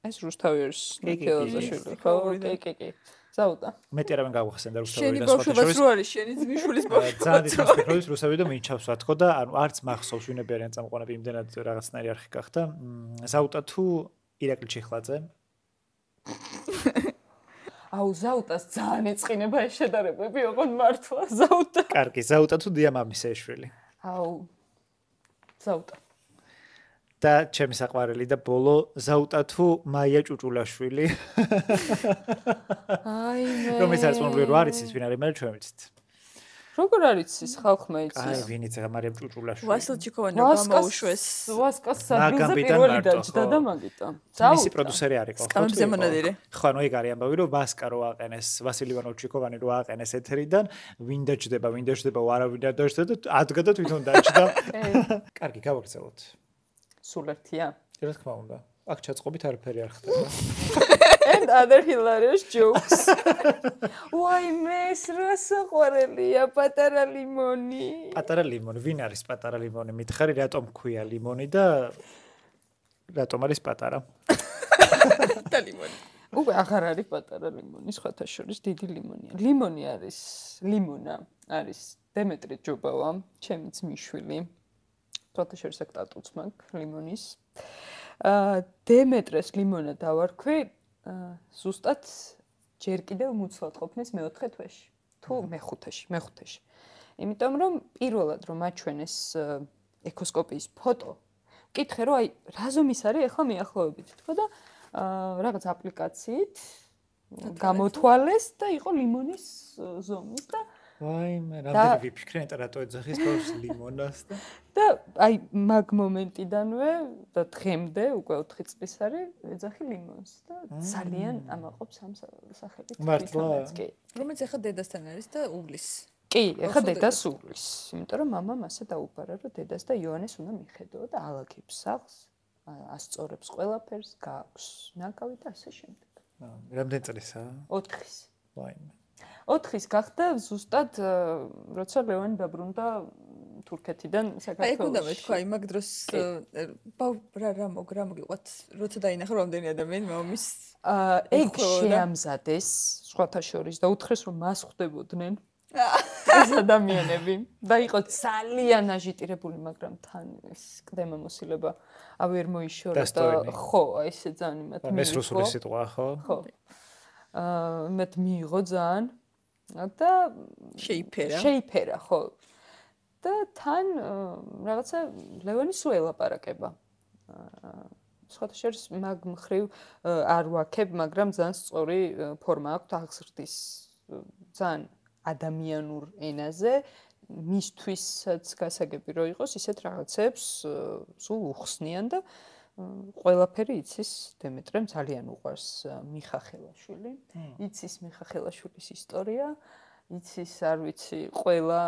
ეს რუსთავის ნათია ლაზაშვილი ხო? კი. ზაუტა. მეტი არავინ გავხსენდა რუსთავიდან შენი ბავშვობაც რო არის შენი ძმისშვილის ბავშვობა. ძალიან დიდ ფიქრობს რუსავი და მინჩავს რა თქო და ანუ არც მახსოვს ვინები არიან წამყვანები იმდენად რაღაცნაირი არხი გახდა. ზაუტა თუ ირაკლი ჩიხლაძე. ზაუტას ძალიან ეწყინება ეს შედარებები, ოღონდ მართლა ზაუტა. კარგი, ზაუტა თუ დია მამისეშვილი. ზაუტა. და ჩემი საყვარელი და ბოლო ზაუტა თუ მაია ჭუჭულაშვილი. რომელიც არის მომვლელი რო არის ის ვინ არის მე ჩვენ ვიცით. როგორ არის ის ხალხმა იცის? აი ვინ იცი მარიამ ჭუჭულაშვილი. ვასილ ჩიქოვანი გამოუშვეს. ვასკას სადილზე პირველი დაჯდა და მაგიტომ. მისი პროდიუსერი არის ხო? სკამზე მონადირე. ხო, ანუ ეგ არის ამბავი რომ ვასკა რო აყენეს, ვასილ ივანოვ-ჩიქოვანი რო აყენეს ეთერიდან, ვინ დაჯდება, არავინ დაჯდა და ადგა და თვითონ დაჯდა. კარგი, გავაგრძელოთ. სულ ერთია? რა თქმა უნდა. აქ ჩაწყობით არაფერი არ ხდება. And other hilarious jokes. ვაიმე, ეს რა საყვარელია, პატარა ლიმონი. პატარა ლიმონი, ვინ არის პატარა ლიმონი? მითხარი, რატომ ქვია ლიმონი და რატომ არის პატარა? და ლიმონი. უკვე აღარ არის პატარა ლიმონი, სხვათა შორის დიდი ლიმონია. ლიმონა არის დემეტრი ჯობავა, ჩემი ძმისშვილი. სხვათა შორის აქ ტატუც მაქვს ლიმონის. დემეტრეს ლიმონა დავარქვი ზუსტად ჯერ კიდევ მუცლად ყოფნის მეოთხე თვეში თუ მეხუთეში. იმიტომ რომ პირველად რომ აჩვენეს ეკოსკოპიის ფოტო, მკითხე რომ აი რა ზომის არის ახლა მიახლოებით თქო და რაღაც აპლიკაციით გამოთვალეს და იყო ლიმონის ზომის და ვაიმე, რამდენი ვიფიქრე, რატო ეძახის ბავშვს ლიმონას და აი მაგ მომენტიდანვე და დღემდე უკვე 4 წლის არის ეძახი ლიმონს და ძალიან ამაყობს ამ სახელით. მართლა? კი. რომელიც ახლა დედასთან არის და უვლის. კი, ახლა დედას უვლის. იმიტომ რომ მამამ ასე დაუბარა, რომ დედას და იოანეს უნდა მიხედო და ალაგებს სახლს, ასწორებს ყველაფერს, გააქვს ნაკავი და ასე შემდეგ. რამდენი წლისა? 4-ის. ვაიმე. 4-ის გახდა ზუსტად როცა ლევანი დაბრუნდა თურქეთიდან საქართველოში. აი, უნდა მეთქვა, აი მაგ დროს რა მოგიყვათ, როცა დაინახო რამდენი ადამიანი მამის ეგ შეამზადეს სხვათა შორის და უთხრეს რომ მას ხვდებოდნენ ეს ადამიანები და იყო ძალიან აჟიტირებული, მაგრამ თან ეს კდემამოსილება ვერ მოიშორა და ხო, ესე ძალიან იმათ მიიღო. მესრუსული სიტყვა, ხო? ხო. იმათ მიიღო ძალიან და შეიფერა, ხო. და თან რაღაცა ლევანი სულ ელაპარაკება. სხვათა შორის მაგ მხრივ არ ვაქებ, მაგრამ ძალიან სწორი ფორმა აქვს აღზრდის ძალიან ადამიანურ ენაზე, მისთვისაც გასაგები რო იყოს, ისეთ რაღაცებს სულ უხსნიან და ყველაფერი იცის დემეტრემ ძალიან უყვარს მიხა ხელაშვილი. იცის მიხა ხელაშვილის ისტორია, იცის არ ვიცი ყველა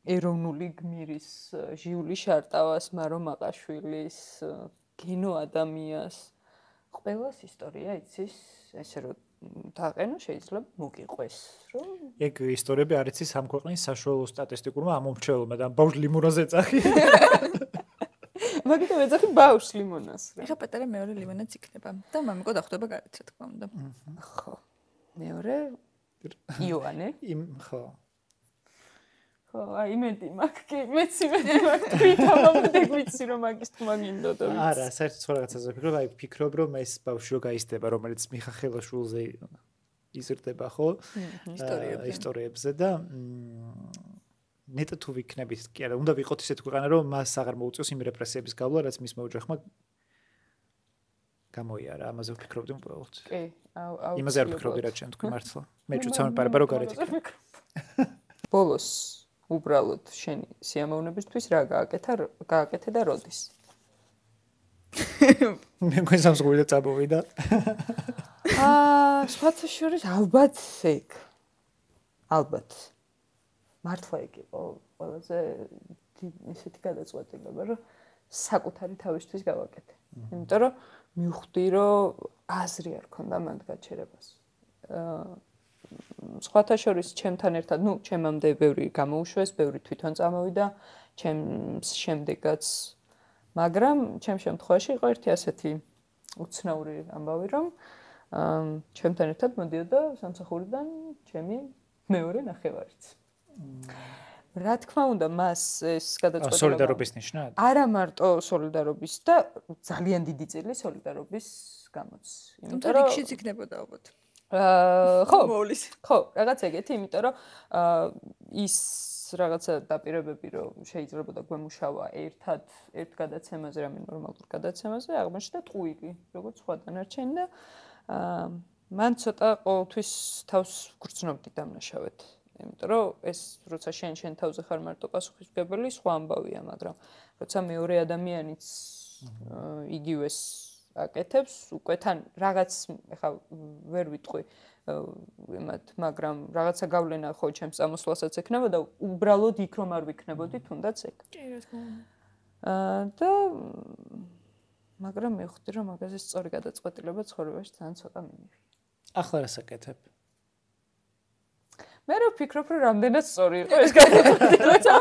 ეროვნული გმირის ჟიული შარტავას, მარო მაყაშვილის, გენო ადამიანს, ყველას ისტორია იცის, ესე რომ დააყენო შეიძლება მოგიყვეს, რომ ეგ ისტორიები არ იცის ამ ქვეყნის საშუალო სტატისტიკურმა ამომრჩეველმა და ბავშვ ლიმონას ეძახი. მაგიტომ ეძახი ბავშვს ლიმონას. ეხა პატარა მეორე ლიმონაც იქნება და მამიკო დახვდება გარეთ, რა თქმა უნდა. ხო. მეორე იოანე. ხო. ხო, აი იმედი მაქვს, კი, მეც იმედი მაქვს, თვითონ ვიცი რომ მაგის თქმა გინდოდა. არა, საერთოდ სხვა რაღაცაზე ვფიქრობ, აი ვფიქრობ რომ ეს ბავშვი რო გაიზრდება, რომელიც მიხა ხელაშვილზე იზრდება, ხო? ისტორიებზე და ნეტა თუ ვიქნებით, კი არა, უნდა ვიყოთ ისეთ ქვეყანა, რომ მას აღარ მოუწევს იმ რეპრესიების გავლა, რაც მის მეოჯახმა გამოიარა, ამაზე ვფიქრობდი უბრალოდ. კი, იმაზე არ ვფიქრობდი რა ჩვენ თქვი მართლა. მე ჩვენც პარება რო გარეთ იქნება. ბოლოს უბრალოდ შენი სიამოვნებისთვის რა გააკეთე და როდის? მე მგონი სამსხური და წამოვიდა. სხვათა შორის ალბათ ეგ. ალბათ. მართლა ეგ იყო ყველაზე ისეთი გადაწყვეტილება, რომ საკუთარი თავისთვის გავაკეთე. იმიტომ რომ მივხვდი, რომ აზრი არ ქონდა მანდ გაჩერებას. სხვათა შორის ჩემთან ერთად, ჩემამდე ბევრი გამოუშვეს, ბევრი თვითონ წამოვიდა, ჩემს შემდეგაც, მაგრამ ჩემ შემთხვევაში იყო ერთი ასეთი უცნაური ამბავი, რომ ჩემთან ერთად მოდიოდა სამსახურიდან ჩემი მეორე ნახევარიც. რა თქმა უნდა, მას ეს გადაწყვეტილება სოლიდარობის ნიშნად? არა მარტო სოლიდარობის და ძალიან დიდი წილი სოლიდარობის გამოც. იმიტომ რომ რიგშიც იქნებოდა ალბათ. ხო, ხო, რაღაც ეგეთი, იმიტომ რომ ის რაღაცა დაპირებები რომ შეიძლებოდა გვემუშავა ერთ გადაცემაზე, რამე ნორმალურ გადაცემაზე, აღმოჩნდა ტყუილი, როგორც სხვა დანარჩენი და მან ცოტა ყოველთვის თავს გრძნობდი დამნაშავედ. იმიტომ რომ ეს როცა შენ თავზე ხარ მარტო პასუხისმგებელი, სხვა ამბავია, მაგრამ როცა მეორე ადამიანიც იგივეს აკეთებს, უკვე თან რაღაც ეხა ვერ ვიტყვი იმათ, მაგრამ რაღაცა გავლენა ხო ჩემს წამოსვლასაც ექნება და უბრალოდ იქ რომ არ ვიქნებოდი, თუნდაც ეგ. კი, რა თქმა უნდა. და მაგრამ მე ვხვდი რომ მაგაზე სწორი გადაწყვეტილება ცხოვრებაში ძალიან ცოტა მიმიღია. ახლა რას აკეთებ? მე რო ვფიქრობ რომ რამდენად სწორი იყო ეს გადაწყვეტილება.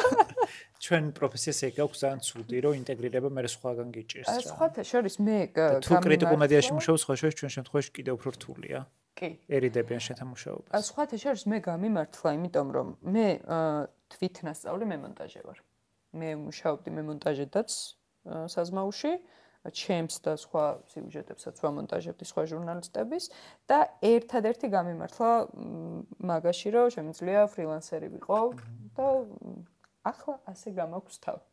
ჩვენ პროფესიას ეგ აქვს ძალიან ცუდი, რომ ინტეგრირება მე სხვაგან გიჭირს რა. სხვათა შორის მე თუ კრიტიკულ მედიაში მუშაობს, სხვა შორის ჩვენ შემთხვევაში კიდევ უფრო რთულია. კი. ერიდებიან შეთამუშაობას. სხვათა შორის მე გამიმართლა, იმიტომ რომ მე თვით ნასწავლი მემონტაჟე ვარ. მე მუშაობდი მემონტაჟედაც საზმაუში, ჩემს და სხვა სიუჟეტებსაც ვამონტაჟებდი სხვა ჟურნალისტების და ერთადერთი გამიმართლა მაგაში, რომ შემიძლია ფრილანსერი ვიყო და ახლა ასე გამაქვს თავი.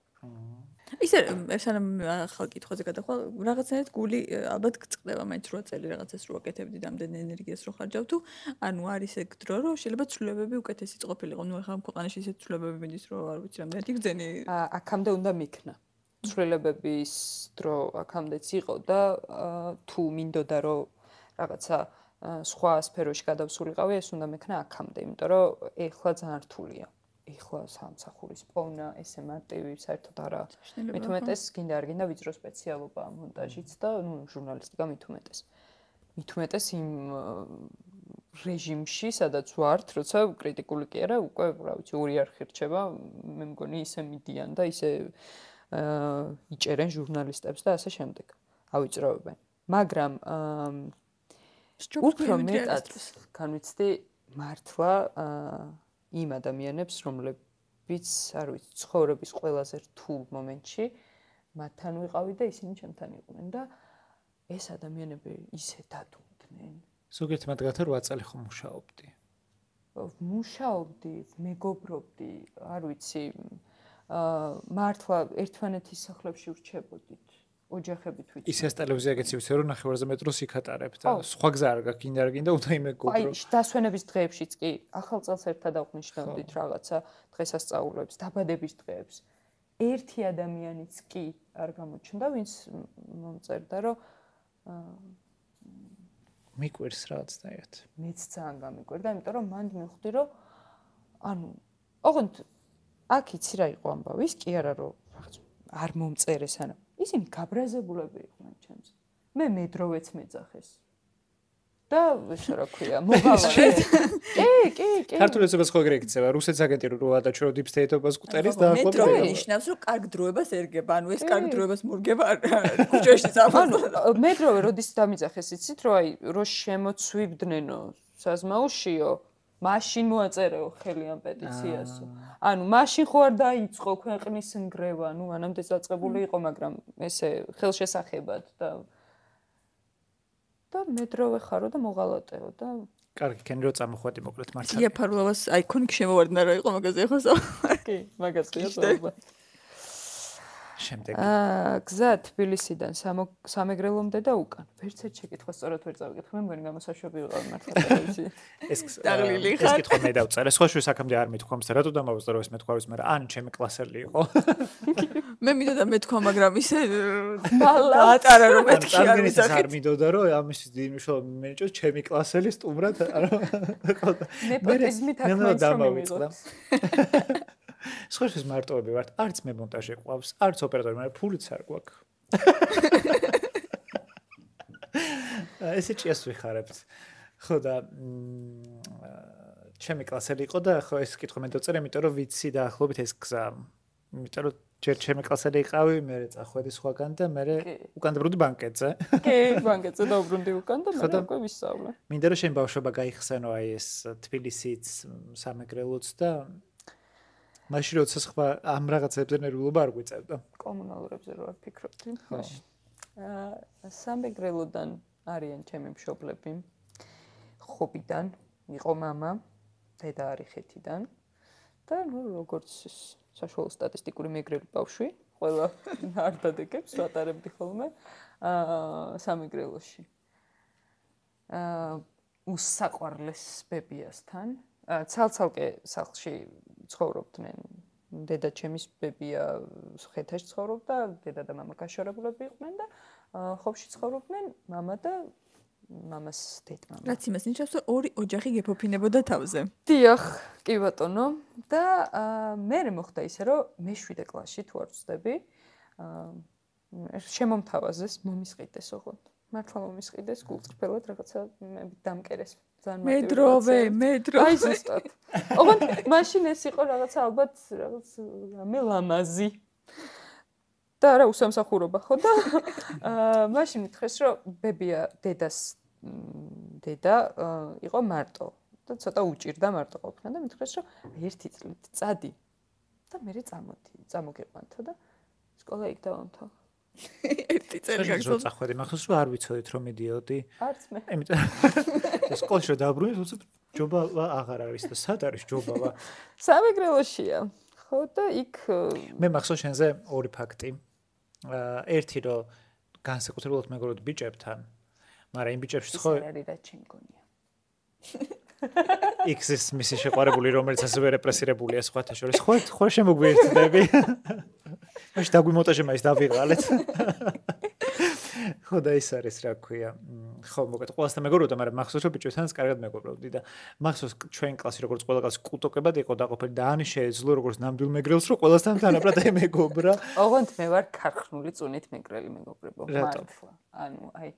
ისე სანამ ახალ კითხვაზე გადახვალ, რაღაცნაირად გული ალბათ გწყდება მაინც 8 წელი რაღაცას რო აკეთებდი და ამდენ ენერგიას რო ხარჯავ თუ ანუ არის ეგ დრო რომ შეიძლება ცვლილებები უკეთესი ყოფილიყო. ნუ ახლა ქვეყანაში ისეთ ცვლილებები მიდის რომ არ ვიცი რამდენი გძენი. აქამდე უნდა მიქნა. ცვლილებების დრო აქამდეც იყო და თუ მინდოდა რომ რაღაცა სხვა სფეროში გადავსულიყავი, ეს უნდა მექნა აქამდე, იმიტომ რომ ეხლა ძალიან რთულია. ეხლა სამსახურის პოვნა, ესე მარტივი საერთოდ არა. მით უმეტეს გინდა არ გინდა ვიწრო სპეციალობა მონტაჟიც და ნუ ჟურნალისტიკა მით უმეტეს. მით უმეტეს იმ რეჟიმში, სადაც ვართ, როცა კრიტიკული კი არა, უკვე რა ვიცი, ორი არხი რჩება, მე მგონი ისე მიდიან და ისე იჭერენ ჟურნალისტებს და ასე შემდეგ. ავიწროებენ. მაგრამ უფრო მეტად განვიცდი მართლა იმ ადამიანებს, რომლებიც, არ ვიცი, ცხოვრების ყველაზე რთულ მომენტში მათთან ვიყავი და ისინი ჩემთან იყვნენ და ეს ადამიანები ისე დადუმდნენ. ზოგიერთი მათგანთან 8 წელი ხომ მუშაობდი? მუშაობდი, მეგობრობდი, არ ვიცი, მართლა ერთმანეთის სახლებში ვრჩებოდით. ოჯახებით ვიცი. ისეს ტელევიზია გეცი ვიცი რომ ნახევარზე მეტროს იქატარებ და სხვა გზა არ გაქვს, გინდა არ გინდა უნდა იმეგობრო. აი, დასვენების დღეებშიც კი, ახალ წელს ერთად აღვნიშნავდით რაღაცა დღესასწაულებს, დაბადების დღეებს. ერთი ადამიანიც კი არ გამოჩნდა, ვინც მომწერდა, რომ მიკვირს რაღაცნაირად. მეც ძალიან გამიკვირდა, იმიტომ რომ მანდ მივხვდი, რომ ანუ, ოღონდ აქ იცი რა იყო ამბავი, ის კი არა რომ არ მომწერეს ანა. ისინი გაბრაზებულები იყვნენ ჩემს. მე მედროვეც მეძახეს. და ეს რა ქვია, მოგავალეს. კი. ქართულ ეცებას ხო ეგრე იქცევა, რუსეთს აგენტი რო ადაჩრო deep state-ობას კუტერის და ახლა მეტრო ნიშნავს რომ კარგ დროებას ერგება, ანუ ეს კარგ დროებას მორგება ქუჩაში წამოწვა. მედროვე როდის დამიძახეს, იცით რომ აი რო შემოცვიბდნენო საზმაუშიო, მაშინ მოაწერეო ხელი ამ პეტიციასო. ანუ მაშინ ხო არ დაიწყო ქვეყნის ნგრევა, ნუ მანამდე დაწყებული იყო, მაგრამ ესე ხელშესახებად და მედროვე ხარო და მოღალატეო და კარგი, კენ რო წამოხვედი მოკლედ მართლა. ია ფარლოვას აიკონი შემოვარდნა რა იყო მაგაზე ხო საუბარი. კი, მაგაზეა საუბარი. შემდეგ. გზა თბილისიდან სამეგრელომდე და უკან. ვერცერთ შეკითხვა სწორად ვერ წავიკითხე, მე მგონი გამოსაშვები ვიყავი მართლა ტელევიზიაში. ეს კითხვა მე დავწერე. სხვა შუის აქამდე არ მეთქვამს, რატო დამავსდა რომ ეს მეთქვავის, მაგრამ ან ჩემი კლასელი იყო. მე მინდოდა მეთქვა, მაგრამ ისე ატარა რომ მეთქი არ ვისახით. არ მინდოდა რომ ამის მნიშვნელობა მენიჭოს ჩემი კლასელი სტუმრად, არა. ნეპოტიზმით აქ მომიწყდა. სხვა შეს მარტოები ვართ, არც მე მონტაჟი ყავს, არც ოპერატორი, მაგრამ ფულიც არ გვაქვს. ესე ჭიას ვიხარებთ. ხო და ჩემი კლასელი იყო და ხო ეს კითხვა მე დავწერე, იმიტომ რომ ვიცი დაახლოებით ეს გზა. იმიტომ რომ ჯერ ჩემი კლასელი იყავი, მე წახვედი სხვაგან და მე უკან დაბრუნდი ბანკეტზე. კი, ბანკეტზე დავბრუნდი უკან და მე უკვე ვისწავლე. მინდა რომ შენ ბავშვობა გაიხსენო აი ეს თბილისიც, სამეგრელოც და მაშინ როცა სხვა ამ რაღაცებზე ნერვიულობა არ გვიწევდა. კომუნალურებზე რო არ ფიქრობდი. მაშინ. სამეგრელოდან არიან ჩემი მშობლები. ხობიდან იყო მამა, დედა არის ხეთიდან და ნუ როგორც საშუალო სტატისტიკური მეგრელი ბავშვი, ყველა არ დადეგებს, ვატარებდი ხოლმე სამეგრელოში. უსაყვარლეს ბებიასთან, ცალ-ცალკე სახლში ცხოვრობდნენ. დედა ჩემის ბებია ხეთაში ცხოვრობდა, დედა და მამა გაშორებულები იყვნენ და ხობში ცხოვრობდნენ მამა და მამას დედმამა. რაც იმას ნიშნავს, რომ ორი ოჯახი გეფოფინებოდა თავზე. დიახ, კი ბატონო. და მე მოხდა ისე, რომ მე 7 კლასში თუ არ ვწდები, შემომთავაზეს მომისყიდეს ოღონდ. მართლა მომისყიდეს გულწრფელად რაღაცა დამკერეს. მედროვე. აი ზუსტად. ოღონდ მაშინ ეს იყო რაღაცა ალბათ რაღაც რამე ლამაზი. და რა უსამსახურობა ხო და მაშინ მითხეს რომ ბებია დედა იყო მარტო და ცოტა უჭირდა მარტო ყოფნა და მითხეს რომ ერთი წლით წადი და მე წამოგეყვანთო და სკოლა იქ დავამთავრე. ერთი წელი გაგზავნა. წახვედი, მახსოვს რომ არ ვიცოდით რომ მიდიოდი. არც მე. იმიტომ სკოლაში დაბრუნდი, თუმცა ჯობა აღარ არის და სად არის ჯობავა? სამეგრელოშია. ხო და იქ მე მახსოვს შენზე ორი ფაქტი. ერთი რომ განსაკუთრებულად მეგობრობდი ბიჭებთან, მაგრამ იმ ბიჭებში ხო არის რაც შემგონია. X-ის მისი შეყვარებული, რომელიც ასევე რეპრესირებულია სხვათა შორის. ხო შემოგვიერთდები. მაშინ დაგვიმონტაჟე მაინც დავიღალეთ. ხო და ის არის რა ქვია. ხო, მოგეთ ყველასთან მეგობრობდა, მაგრამ მახსოვს რომ ბიჭებთანაც კარგად მეგობრობდი და მახსოვს ჩვენ კლასი როგორც ყველა კლასი კუტოკებად იყო დაყოფილი და ანი შეეძლო როგორც ნამდვილ მეგრელს რომ ყველასთან თანაბრად ემეგობრა. ოღონდ მე ვარ ქარხნული წუნით მეგრელი მეგობრებო, მართლა. ანუ აი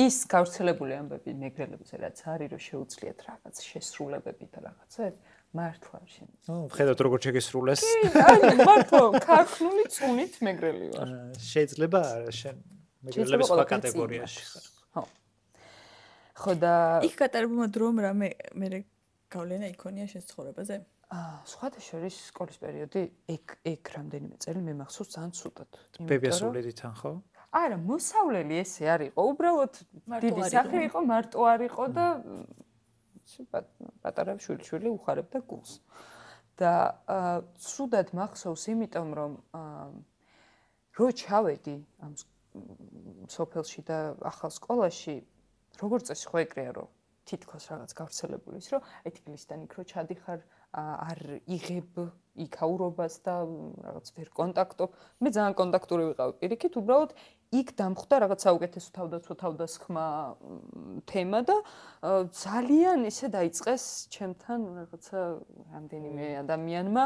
ის გავრცელებული ამბები მეგრელებზე რაც არის რომ შეუძლიათ რაღაც შესრულებები და რაღაცები მართლა შემიძლია. ხედავთ როგორ შეგესრულეს. კი, ანუ მართლა ქარხნული წუნით მეგრელი ვარ. შეიძლება შენ მეგრელების სხვა კატეგორიაში ხარ. ხო. ხო და იქ გატარებულმა დრომ რამე მე გავლენა იქონია შენ ცხოვრებაზე? სხვათა შორის სკოლის პერიოდი ეგ რამდენიმე წელი მე მახსოვს ძალიან ცუდად. ბებიასულედიდან ხო? არა, მოსავლელი ესე არ იყო, უბრალოდ დიდი სახე იყო, მარტო არ იყო და პატარა შვილიშვილი უხარებდა გულს. და ცუდად მახსოვს, იმიტომ რომ რო ჩავედი ამ სოფელში და ახალ სკოლაში, როგორც წესი ხო ეგრეა, რომ თითქოს რაღაც გავრცელებული ის, რომ აი თბილისიდან იქ რო ჩადიხარ, არ იღებ იქაურობას და რაღაც ვერ კონტაქტობ. მე ძალიან კონტაქტური ვიყავი პირიქით, უბრალოდ იქ დამხვდა რაღაც საუკეთესო თავდაცვა თავდასხმა თემა და ძალიან ისე დაიწყეს ჩემთან რაღაცა რამდენიმე ადამიანმა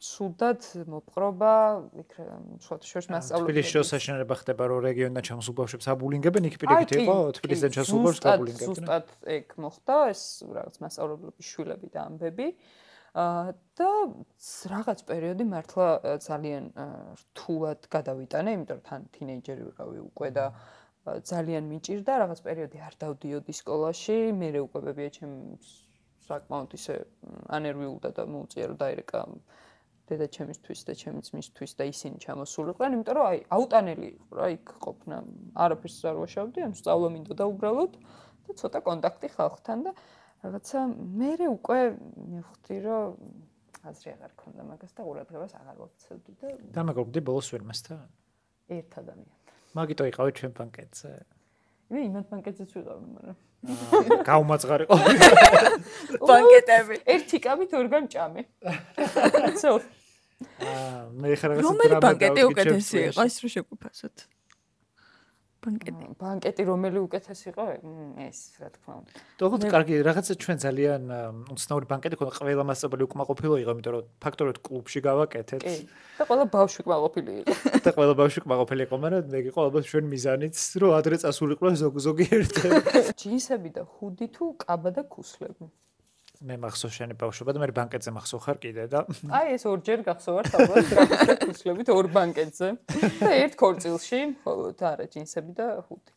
ცუდად მოპყრობა, იქ სხვათა შორის მასწავლებლები. თბილისში შესანიშნავება ხდება, რომ რეგიონიდან ჩამოსულ ბავშვებს აბულინგებენ, იქ პირიქით იყო თბილისიდან ჩასულ ბავშვებს აბულინგებენ. ზუსტად ეგ მოხდა, ეს რაღაც მასწავლებლების შვილები და ამბები. და რაღაც პერიოდი მართლა ძალიან რთულად გადავიტანე, იმიტომ რომ თან თინეიჯერი ვიყავი უკვე და ძალიან მიჭირდა, რაღაც პერიოდი არ დავდიოდი სკოლაში, მე უკვე ბებია ჩემს საკმაოდ ისე ანერვიულდა და მოუწია რომ დაირეკა დედაჩემისთვის და ჩემი ძმისთვის და ისინი ჩამოსულიყვნენ, იმიტომ რომ აი აუტანელი იყო რა იქ ყოფნა, არაფერს არ ვაშავდი, ანუ სწავლა მინდოდა უბრალოდ და ცოტა კონტაქტი ხალხთან და რაღაცა მე უკვე მივხვდი რომ აზრი აღარ ქონდა მაგას და ყურადღებას აღარ ვაქცევდი და დამეგობრდი ბოლოს ვერმასთან? ერთ ადამიანთან. მაგიტო იყავი ჩვენ ბანკეტზე? მე იმათ ბანკეტზეც ვიყავი, მაგრამ გაუმაწყარიყო. ბანკეტები. ერთი კაბით ორგან ჭამე. ცო. მე ხარ რაღაცა რომელი ბანკეტი უკეთესი იყო ის რო შეგვიფასოთ? ბანკეტი რომელი უკეთესი იყო? ეს რა თქმა უნდა. თქო, კარგი, რაღაცა ჩვენ ძალიან უცნაური ბანკეტი ქონდა, ყველა მასწავლებელი უკმაყოფილო იყო, იმიტომ რომ ფაქტორად კლუბში გავაკეთეთ. კი. და ყველა ბავშვი უკმაყოფილი იყო. და ყველა ბავშვი უკმაყოფილი იყო, მაგრამ მე იყო ალბათ ჩვენ მიზანიც, რომ ადრე წასულიყო ზოგი-ერთი. ჯინსები და ჰუდი თუ კაბა და ქუსლები. მე მახსოვს შენი ბავშვობა და მე ბანკეტზე მახსოვ ხარ კიდე და აი ეს ორჯერ გახსოვართ ალბათ კაბა და ქუსლებით ორ ბანკეტზე და ერთ ქორწილში მხოლოდ არა ჯინსები და ჰუდი.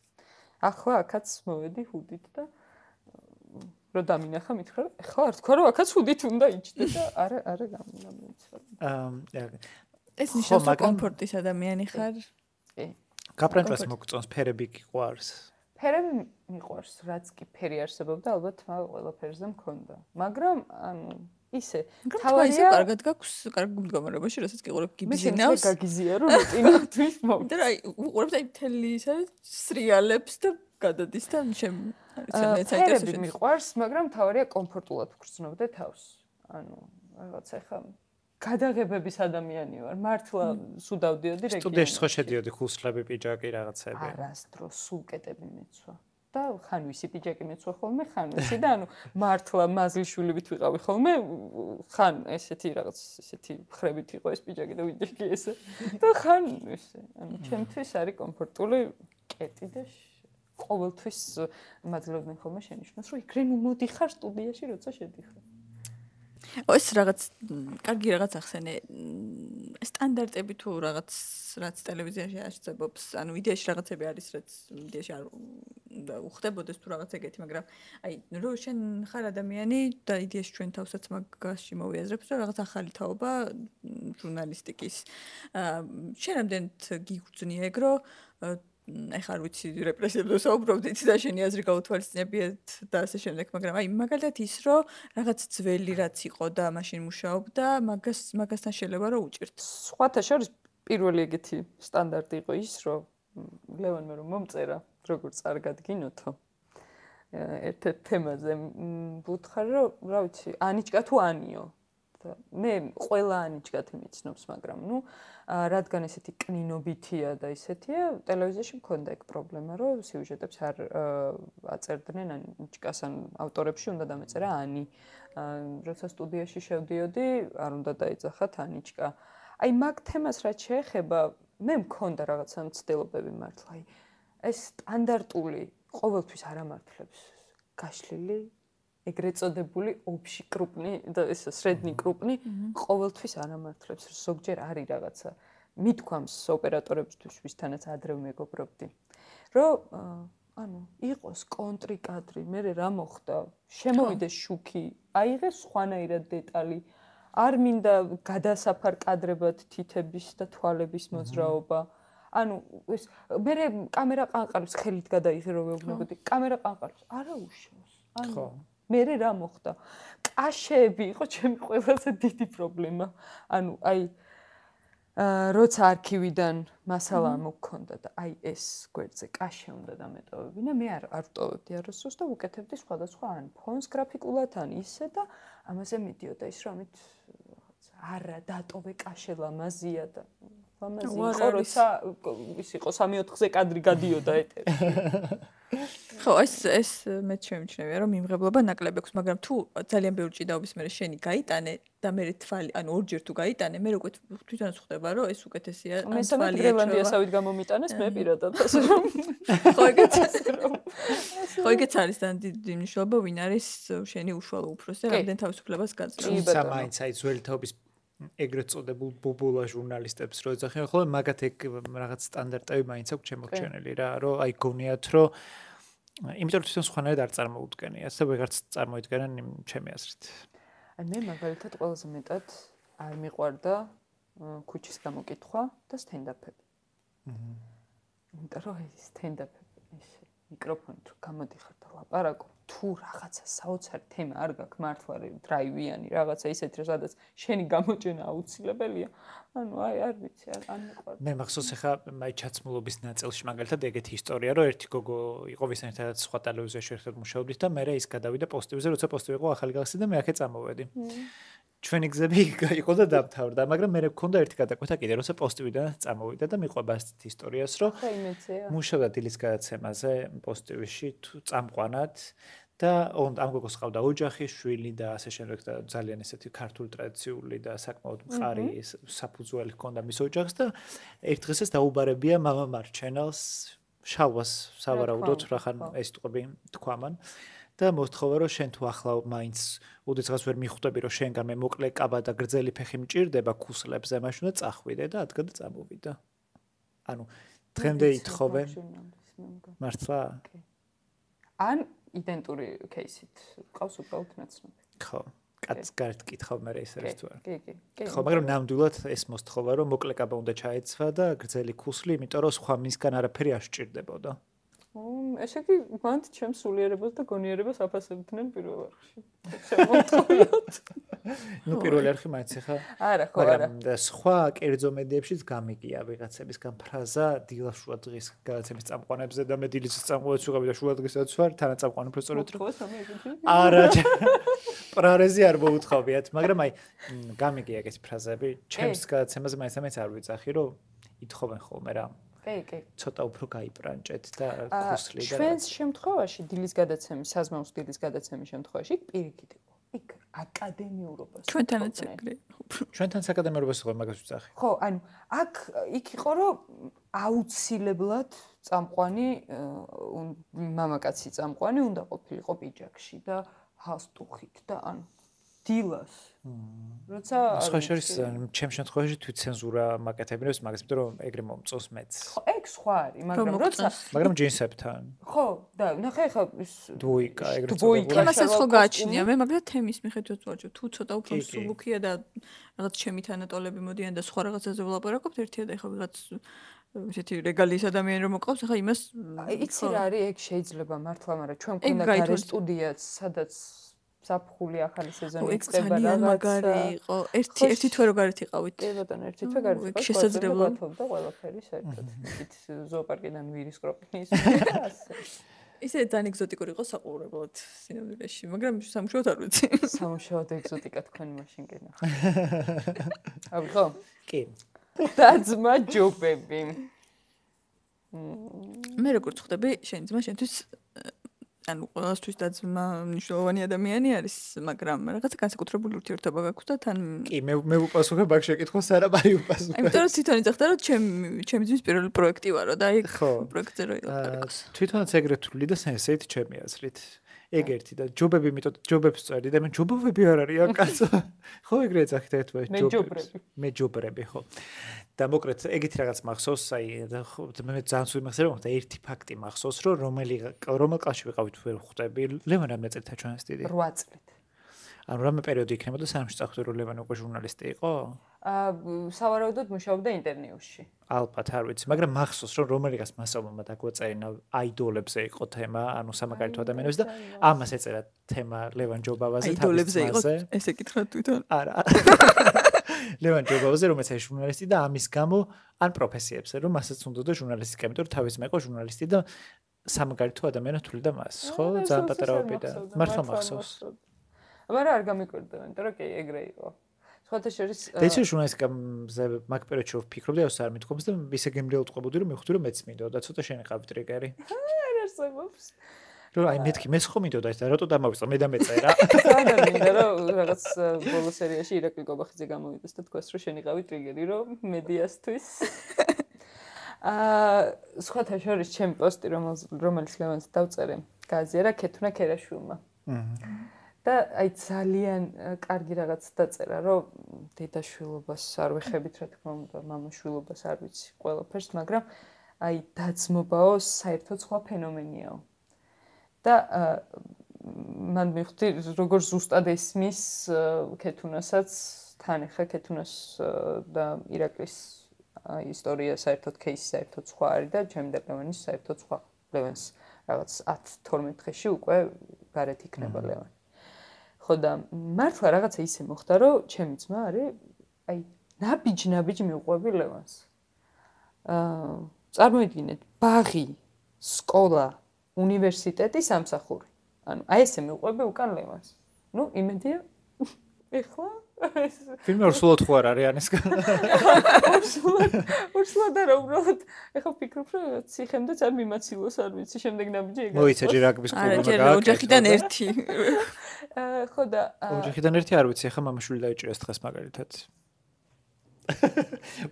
ახლა აქაც მოვედი ჰუდით და რო დამინახა მითხრა ახლა არ თქვა რომ აქაც ჰუდით უნდა იჭდე და არა გამომიცვალე. ეს ნიშნავს რომ კომფორტის ადამიანი ხარ? კი. გაფრენჭას მოგწონს, ფერები გიყვარს? ფერები მიყვარს, რაც კი ფერი არსებობდა, ალბათ ყველა ფერზე მქონდა. მაგრამ ანუ ისე თავარია კარგად გაქვს, კარგ მდგომარეობაში, რასაც გიყურებ გიბიზინავს. მე გაგიზია რომ წინათთვის მოვიდა. და აი უყურებთ აი მთელი ისე სრიალებს და გადადის და შენ არის საინტერესო. ფერები მიყვარს, მაგრამ თავარია კომფორტულად ვგრძნობდე თავს. ანუ რაღაცა ხა გადაღებების ადამიანი ვარ. მართლა სულ დავდიოდი რეგიონში. სტუდიაში ხო შედიოდი ხუსლები, პიჯაკი რაღაცები. არასდროს სულ კეტები მეცვა. და ხან ვისი პიჯაკი მეცვა ხოლმე, ხან ვისი და ანუ მართლა მაზლიშვილებით ვიყავი ხოლმე, ხან ესეთი რაღაც ესეთი ხრებით იყო ეს პიჯაკი და ვიჯაკი ესე. და ხან ესე. ანუ ჩემთვის არის კომფორტული კეტი და ყოველთვის მაძლევდნენ ხოლმე შენიშნოს, რომ იქრენ უმოდიხარ სტუდიაში, როცა შედიხარ. ეს რაღაც კარგი რაღაც ახსენე სტანდარტები თუ რაღაც რაც ტელევიზიაში არსებობს, ანუ იდეაში რაღაცები არის, რაც იდეაში არ უხდებოდეს თუ რაღაც ეგეთი, მაგრამ აი რო შენ ხარ ადამიანი და იდეაში ჩვენ თავსაც მაგაში მოვიაზრებთ, რომ რაღაც ახალი თაობა ჟურნალისტიკის. შენ რამდენად გიგრძნია ეგ, რომ ეხლა არ ვიცი რეპრესიებზე საუბრობდით და შენი აზრი გაუთვალისწინებიათ და ასე შემდეგ, მაგრამ აი მაგალითად ის რომ რაღაც ძველი რაც იყო და მაშინ მუშაობდა, მაგასთან შეიძლება რომ უჭირთ. სხვათა შორის პირველი ეგეთი სტანდარტი იყო ის, რომ ლევანმა რომ მომწერა, როგორც არ გადგინოთო. ერთ-ერთ თემაზე ვუთხარ, რომ რა ვიცი, ანიჭკა თუ ანიო. მე ყველა ანიჭკათ იმიცნობს, მაგრამ რადგან ესეთი კნინობითია და ისეთია, ტელევიზიაში მქონდა ეგ პრობლემა, რომ სიუჟეტებს არ აწერდნენ ანიჭკას, ან ავტორებში უნდა დამეწერა ანი. როცა სტუდიაში შევდიოდი, არ უნდა დაეძახათ ანიჭკა. აი მაგ თემას რაც შეეხება, მე მქონდა რაღაცა მცდელობები მართლა. აი ეს სტანდარტული ყოველთვის არ ამართლებს გაშლილი ეგრეთ წოდებული ოფში კრუპნი და ეს სრედნი კრუპნი ყოველთვის არ ამართლებს. ზოგჯერ არის რაღაცა მithქვამს ოპერატორებისთვის, ვისთანაც ადრე მეგობრობდი, რომ იყოს კონტრიკადრი, მე რა მოხდა, შემოვიდეს შუქი, აიღეს სხვანაირად დეტალი, არ მინდა გადასაფარ კადრებად თითების და თვალების მოძრაობა. ეს მე კამერა ყანყალებს ხელით გადაიღე რომ ვეუბნებოდი, კამერა ყანყალებს, არა უშავს. მე რა მოხდა? კაშეები იყო ჩემი ყველაზე დიდი პრობლემა. აი როცა არქივიდან მასალა მოგქონდა და აი ეს გვერდზე კაშე უნდა დამეტოვებინა, მე არ ვტოვებდი არასდროს და ვუკეთებდი სხვადასხვა ფონს გრაფიკულად ისე და ამაზე მიდიოდა ის რომ ამით არა დატოვე კაშე ლამაზია და ლამაზი იყო როცა ის იყო 3-4-ზე კადრი გადიოდა ეთერში. ხო, ეს მე შემჩნევია რომ მიმღებლობა ნაკლები აქვს, მაგრამ თუ ძალიან ბევრი ჭიდაობის მერე შენი გაიტანე და მე თვალი, ორჯერ თუ გაიტანე, მე უკვე თვითონაც ხვდება რომ ეს უკეთესია, მე სამეთ გრენლანდიასავით გამომიტანეს მე პირადად ასე რომ ხო ეგეც არის და დიდი მნიშვნელობა ვინ არის შენი უშუალო უფროსი და რამდენ თავისუფლებას გაძლევს. თუმცა მაინც აი ძველი თაობის ეგრეთ წოდებულ ბუბულა ჟურნალისტებს რო ეძახიან, ხოლმე მაგათ ეგ რაღაც სტანდარტები მაინც აქვს შემორჩენილი რა, რომ აი გონიათ რომ იმიტომ თვითონ სხვანაირად არ წარმოუდგენია, ასე ვეღარც წარმოიდგენენ ჩემი აზრით. მე მაგალითად ყველაზე მეტად არ მიყვარდა ქუჩის გამოკითხვა და სტენდაპები. იმიტომ რომ ეს სტენდაპები ესე მიკროფონით გამოდიხარ და ლაპარაკო, თუ რაღაცა საოცარი თემა არ გაქვს მართლა დრაივიანი რაღაცა ისეთი, სადაც შენი გამოჩენა აუცილებელია. აი არ ვიცი, არ მიყვარდა. მე მახსოვს ახლა მაი ჩაცმულობის ნაწილში მაგალითად ეგეთი ისტორია, რომ ერთი გოგო იყო ვისენთაც სხვა ტელევიზიაში ერთად მუშაობდით და მე ის გადავიდა პოსტივზე, როცა პოსტივი იყო ახალი გახსნი და მე აქე წამოვედი. ჩვენი გზები იყო და დამთავრდა, მაგრამ მე მქონდა ერთი გადაკვეთა კიდე, როცა პოსტივიდან წამოვიდა და მიყვება ასეთ ისტორიას, რომ მუშაობდა დილის გადაცემაზე პოსტივში წამყვანად და ამ გოგოს ყავდა ოჯახი, შვილი და ასე შემდეგ და ძალიან ესეთი ქართული ტრადიციული და საკმაოდ მყარი საფუძველი ჰქონდა მის ოჯახს და ერთ დღესაც დაუბარებია მამა მარჩენელს შალვას სავარაუდოდ რახან ეს ტყვები თქვამან და მოთხოვა რომ შენ თუ ახლა მაინც უდიძღაც ვერ მიხვდები რომ შენგან მე მოკლე კაბა და გრძელი ფეხი მჭირდება ქუსლებზე მაშინ და წახვიდე და ადგა და წამოვიდა. დღემდე ითხოვენ მართლა? ან იდენტური кейსით ყავს უბრალოდ ნაცნობი. ხო, კაცს გარეთ კითხავ მე ეს არის თუ არა. კი. ხო, მაგრამ ნამდვილად ეს მოსთხოვა რომ მოკლე კაბა უნდა ჩაეცვა და გრძელი ქუსლი, იმიტომ რომ სხვა მისგან არაფერი არ სჭირდებოდა. ესე იგი, მანდ ჩემს სულიერებას და გონიერებას აფასებდნენ პირველ არხში. შემოთხოვიოთ. პირველ არხი მაინც ხა? არა, ხო, არა. მაგრამ სხვა კერძო მედიებშიც გამიგია ვიღაცებისგან ფრაზა დილა შუა დღის გადაცემის წამყვანებზე და მე დილის წამყვანებს ვიღები და შუა დღესაც ვარ თანაწამყვანი პროფესორით. არა, პრარეზი არ მოუთხოვიათ, მაგრამ აი გამიგია ეგეთი ფრაზები. ჩემს გადაცემაზე მაინც არ ვიძახი, რომ ითხოვენ ხოლმე რა. კი. ცოტა უფრო გაიბრანჭეთ და ქუსლი და ჩვენს შემთხვევაში დილის გადაცემის, საზმაუს დილის გადაცემის შემთხვევაში პირიქით იყო. იქ აკადემიურობას. ჩვენთანაც ეგრე. ჩვენთან აკადემიურობას იყო მაგას ვიძახი. ხო, იქ იყო რომ აუცილებლად წამყვანი მამაკაცი წამყვანი უნდა ყოფილიყო პიჯაკში და ჰალსტუხით და დილას. როცა სხვა შორის ჩემ შემთხვევაში თვითცენზურა მაკეთებინებს მაგას, იმიტომ რომ ეგრე მომწონს მეც. ხო, ეგ სხვა არის, მაგრამ ჯინსებთან. ხო, და ნახე ხა ის დუიკა ეგრე წოდება. მასაც ხო გააჩნია მე, მაგრამ თემის მიხედვით ვაჭრობ. თუ ცოტა უფრო სუბუქია და რაღაც ჩემი თანატოლები მოდიან და სხვა რაღაცაზე ვლაპარაკობთ, ერთია და ეხლა ვიღაც ესეთი რეგალიის ადამიანი რომ მოყავს, ახლა იმას იცი რა არის, ეგ შეიძლება მართლა, მაგრამ ჩვენ გვქონდა გარე სტუდიაც, სადაც საფხული ახალი სეზონი იწყება რაღაცა. მაგარი იყო. ერთი თვე რო გარეთ იყავით. კი ბატონო, ერთი თვე გარეთ იყავით. შესაძლებლად და ყველაფერი საერთოდ. იქით ზოოპარკიდან ვირის კროპნის ასე. ისე ძალიან ეგზოტიკური იყო საყურებლად სინამდვილეში, მაგრამ სამშობლოდ არ ვიცი. სამშობლოდ ეგზოტიკა თქვენი მაშინ კენა. აი ხო? კი. დაძმა ჯობები. მე როგორც ხვდები, შენი ძმა შენთვის ანუ ყველასთვის დაძმა მნიშვნელოვანი ადამიანი არის, მაგრამ რაღაცა განსაკუთრებული ურთიერთობა გაქვთ და თან კი, მე უპასუხებ აქ შეკითხვას, არაბარი უპასუხებ. იმიტომ რომ თვითონ იძახდა რომ ჩემი ძმის პირველი პროექტი ვარო და იქ პროექტზე რო ილაპარაკოს. თვითონაც ეგრე თვლი და ესეთ ჩემი აზრით. ეგ ერთი და ჯობები მეტოდ ჯობებს წერდი და მე ჯობები არ არის აქ კაცო. ხო ეგრე ეძახით ერთმა ჯობები. მე ჯობრები ხო. და მოკლედ ეგეთი რაღაც მახსოვს, აი მე ძალიან სულ იმახსენებ, და ერთი ფაქტი მახსოვს, რომ რომელ კლასში ვიყავით ვერ ხვდები. ლევან რამე წელთა ჩვენ სტიდი? 8 წლით. ანუ რამე პერიოდი იქნებოდა სანამ შეწავხდი რომ ლევან უკვე ჟურნალისტი იყო? სავარაუდოდ მუშაობდა ინტერნიუში. ალბათ არ ვიცი, მაგრამ მახსოვს რომ რომელიღაც მასწავლებელმა დაგვაწერინა აიდოლებზე იყო თემა, ანუ სამაგალითო ადამიანებს და ამას ეწერა თემა ლევან ჯობავაზე თავის აიდოლებზე იყო ესე კითხა თვითონ. არა. ლევან ჯობავაზე რომელიც არის ჟურნალისტი და ამის გამო ან პროფესიებზე რომ მასაც უნდოდა ჟურნალისტიკა, იმიტომ რომ თავის მე იყო ჟურნალისტი და სამაგალითო ადამიანად თვლიდა მას, ხო? ძალიან პატარაობიდან. მართლა მახსოვს. მაგრამ არ გამიკვირდა, იმიტომ რომ კი ეგრე იყო. სხვათა შორის და ისე ჟურნალისტიკაზე მაგ პერიოდში ვფიქრობდი, აუს არ მithkomს და ისე გემრიელტყობოდი რომ მივხვდი რომ მეც მინდოდა და ცოტა შენიყავი ტრიგერი. არ არსებობს. რომ აი მეთქი მე ხო მინდოდა ეს და რატო დამავიწყო მე და მეწერა. ძალიან მინდა რომ რაღაც ბოლო სერიაში ირაკლი კობახიძე გამოვიდეს და თქვას რომ შენიყავი ტრიგერი რომ მედიასთვის. სხვათა შორის ჩემი პოსტი რომელიც ლევანს დავწერე გააზიარა ქეთუნა ქერაშვილმა. და აი ძალიან კარგი რაღაც დაწერა, რომ დედაშვილობას არ ვეხებით, რა თქმა უნდა, მამაშვილობას არ ვიცი ყველაფერს, მაგრამ აი დაძმობაო საერთოდ სხვა ფენომენიაო. და მან მივხვდი, როგორ ზუსტად ესმის ქეთუნასაც, თან ახლა ქეთუნას და ირაკლის ისტორია საერთოდ кейსი საერთოდ სხვა არის და ჩემი და ლევანის საერთოდ სხვა. ლევანს რაღაც 10-12 დღეში უკვე გარეთ იქნება ლევანი. ხო და მართლა რაღაცა ისე მოხდა, რომ ჩემი ძმა არის აი ნაბიჯ მიუყვები ლევანს. წარმოიდგინეთ, ბაღი, სკოლა, უნივერსიტეტი, სამსახური. ანუ აი ესე მიუყვები უკან ლევანს. ნუ იმედია ეხლა ფილმი ურსულად ხო არ არის ანისგან. ურსულად არა, უბრალოდ ეხლა ვფიქრობ, რომ ციხემდეც არ მიმაცილოს, არ ვიცი, შემდეგ ნაბიჯი ეგაა. მოიცე რაგბის კლუბმა გააკეთე. არა, ოჯახიდან ერთი. ხო და ოჯახიდან ერთი არ ვიცი, ეხლა მამაშვილი დაიჭირეს დღეს მაგალითად.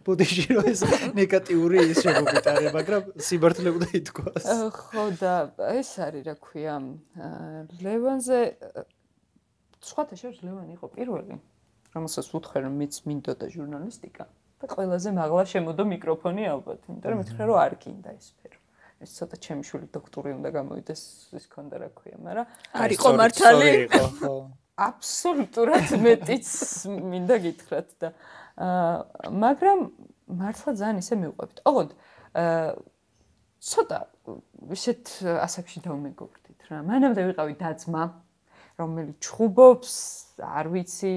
ბოდიში რო ეს ნეგატიური ის შემოგიტარე, მაგრამ სიმართლე უნდა ითქვას. ხო და ეს არის რა ქვია, ლევანზე სხვათა შორის ლევანი იყო პირველი, რომელსაც ვუთხარ რომ მეც მინდოდა ჟურნალისტიკა და ყველაზე მაღლა შემოდო მიკროფონი ალბათ, იმიტომ რომ მითხრა რომ არ გინდა ეს სფერო. ეს ცოტა ჩემი შვილი დოქტორი უნდა გამოვიდეს, ის ქონდა რა ქვია, მაგრამ არ იყო მართალი. აბსოლუტურად მეტიც მინდა გითხრათ და მაგრამ მართლა ძალიან ისე მივყვებით. ოღონდ ცოტა ისეთ ასაკში დავმეგობრდით რა. მანამდე ვიყავი დაძმა, რომელიც ჩხუბობს, არ ვიცი,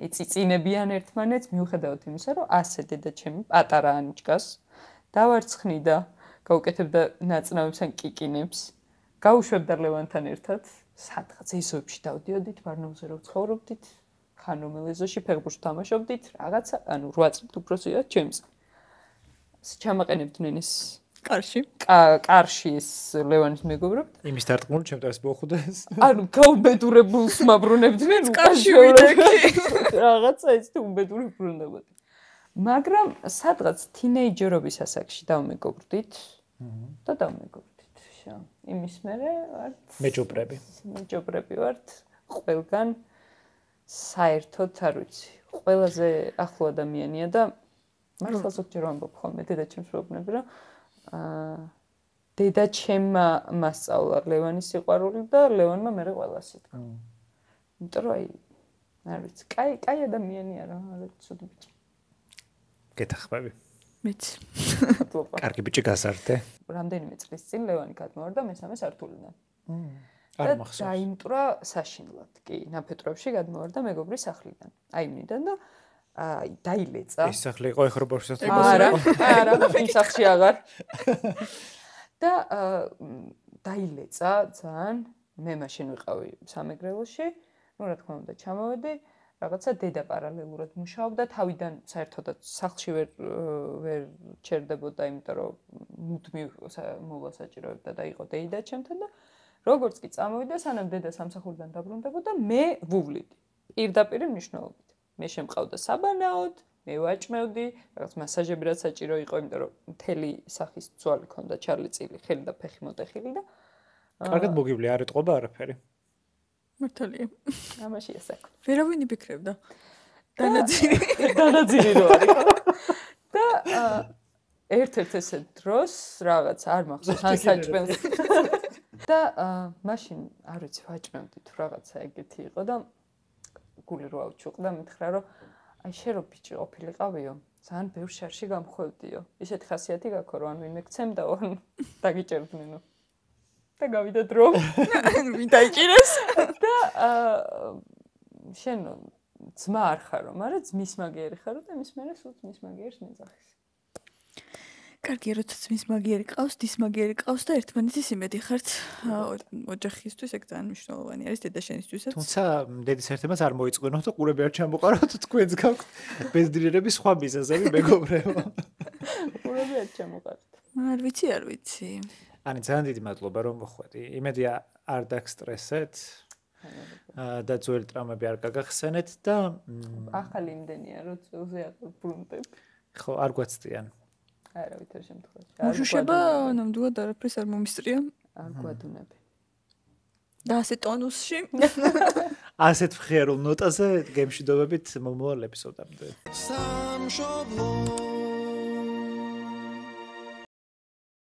ეწიწინებიან ერთმანეთს, მიუხედავად იმისა, რომ ასე დედა ჩემი პატარა ანიჭკას დავარცხნიდა, გაუკეთებდა ნაწნავებს ან კიკინებს, გაუშვებდა ლევანთან ერთად, სადღაც ეზოებში დავდიოდით, ბარნაულზე რო ცხოვრობდით, ხანომელეზოში ფეხბურთს თამაშობდით, რაღაცა, ანუ 8 წლით უფროსია ჩემს. ჩამაყენებდნენ ეს კარში ეს ლევანის მეგობრობთ. იმის დარტყმული ჩემთვის მოხდეს. ანუ გაუბედურებულს მაბრუნებდნენ კარში ვიდექი. რაღაცა ეს თუ უბედური ბრუნდებოდი. მაგრამ სადღაც თინეიჯერობის ასაკში დავმეგობრდით და დავმეგობრდით. იმის მერე ვართ მეჯობრები ვართ ყველგან საერთოდ არ ვიცი. ყველაზე ახლო ადამიანია და მართლა ზოგჯერ ვამბობ ხოლმე დედაჩემს ვეუბნები, რომ დედაჩემმა მასწავლა ლევანის სიყვარული და ლევანმა მერე ყველას ითქვა. იმიტომ რომ არ ვიცი, კაი ადამიანია რა, ცუდი ბიჭი. გეთახმები. მეც. კარგი ბიჭი გასართე. რამდენიმე წლის წინ ლევანი გადმოვარდა მესამე სართულიდან. არ მახსოვს. დაიმტრა საშინლად, კი, ნაფეტროვში გადმოვარდა მეგობრის სახლიდან. აიმნიდან და დაილეცა. ეს სახლი იყო ეხრო ბორშას არა, იმ სახლში აღარ. და დაილეცა ძალიან. მე მაშინ ვიყავი სამეგრელოში. ნუ რა თქმა უნდა, ჩამოვედი. რაღაცა დედა პარალელურად მუშაობდა, თავიდან საერთოდაც სახლში ვერ ჩერდებოდა, იმიტომ რომ მუდმივ მოვა საჭიროებდა და იყო დეიდა ჩემთან და როგორც კი წამოვიდა, სანამ დედა სამსახურიდან დაბრუნდებოდა, მე ვუვლიდი. პირდაპირ მნიშვნელობით. მე შემყავდა საბანაოდ, მე ვაჭმევდი, რაღაც მასაჟები რაც საჭირო იყო, იმიტომ რომ მთელი სახის ძვალი ქონდა ჩარლიწილი, ხელი და ფეხი მოტეხილი და კარგად მოგივლი, არ ეტყობა არაფერი. მართალია. ამაში ესაკ. ვერავინ იფიქრებდა. დანაძილი რო არის. და ერთ-ერთ ესე დროს რაღაც არ მახსოვს ან საჭმელს. და მაშინ არ ვიცი ვაჭმევდი თუ რაღაცა ეგეთი იყო და გული რო ავჩუყდა მითხრა რომ აი შე რო ბიჭი ყოფილიყავიო ძალიან ბევრ შარში გამხვევდიო ისეთი ხასიათი გაქვს რომ ან ვინმე გცემდა ან დაგიჭერდნენო და გავიდა დრო ვინ დაიჭირეს და შენ ძმა არ ხარო მაგრამ ძმის მაგიერი ხარო და მის მერე სულ ძმის მაგიერს მეძახის კარგი, როცა ძმის მაგიერი ყავს, დის მაგიერი ყავს და ერთმანეთის იმედი ხართ ოჯახისთვის, ეგ ძალიან მნიშვნელოვანი არის დედაშენისთვისაც. თუმცა დედის ერთმანეთს არ მოიწყვინოთ და ყურები არ ჩამოყაროთ, თქვენს გაქვთ ბეზდრიერების სხვა მიზეზები, მეგობრებო. ყურები არ ჩამოყაროთ. არ ვიცი. ანი, ძალიან დიდი მადლობა რომ მოხვედი. იმედია არ დაგსტრესეთ და ძველი ტრამები არ გაგახსენეთ და ახალი იმდენია, რომ წელზე არ ბრუნდებ. ხო, არ გვაცდიან. არა, ვითარ შემთხვევაში. მუშუშება ნამდვილად არაფერს არ მომისწრია. არ გვადუნები. და ასე ტონუსში. ასეთ მხიარულ ნოტაზე გემშვიდობებით მომავალ ეპიზოდამდე. სამშობლო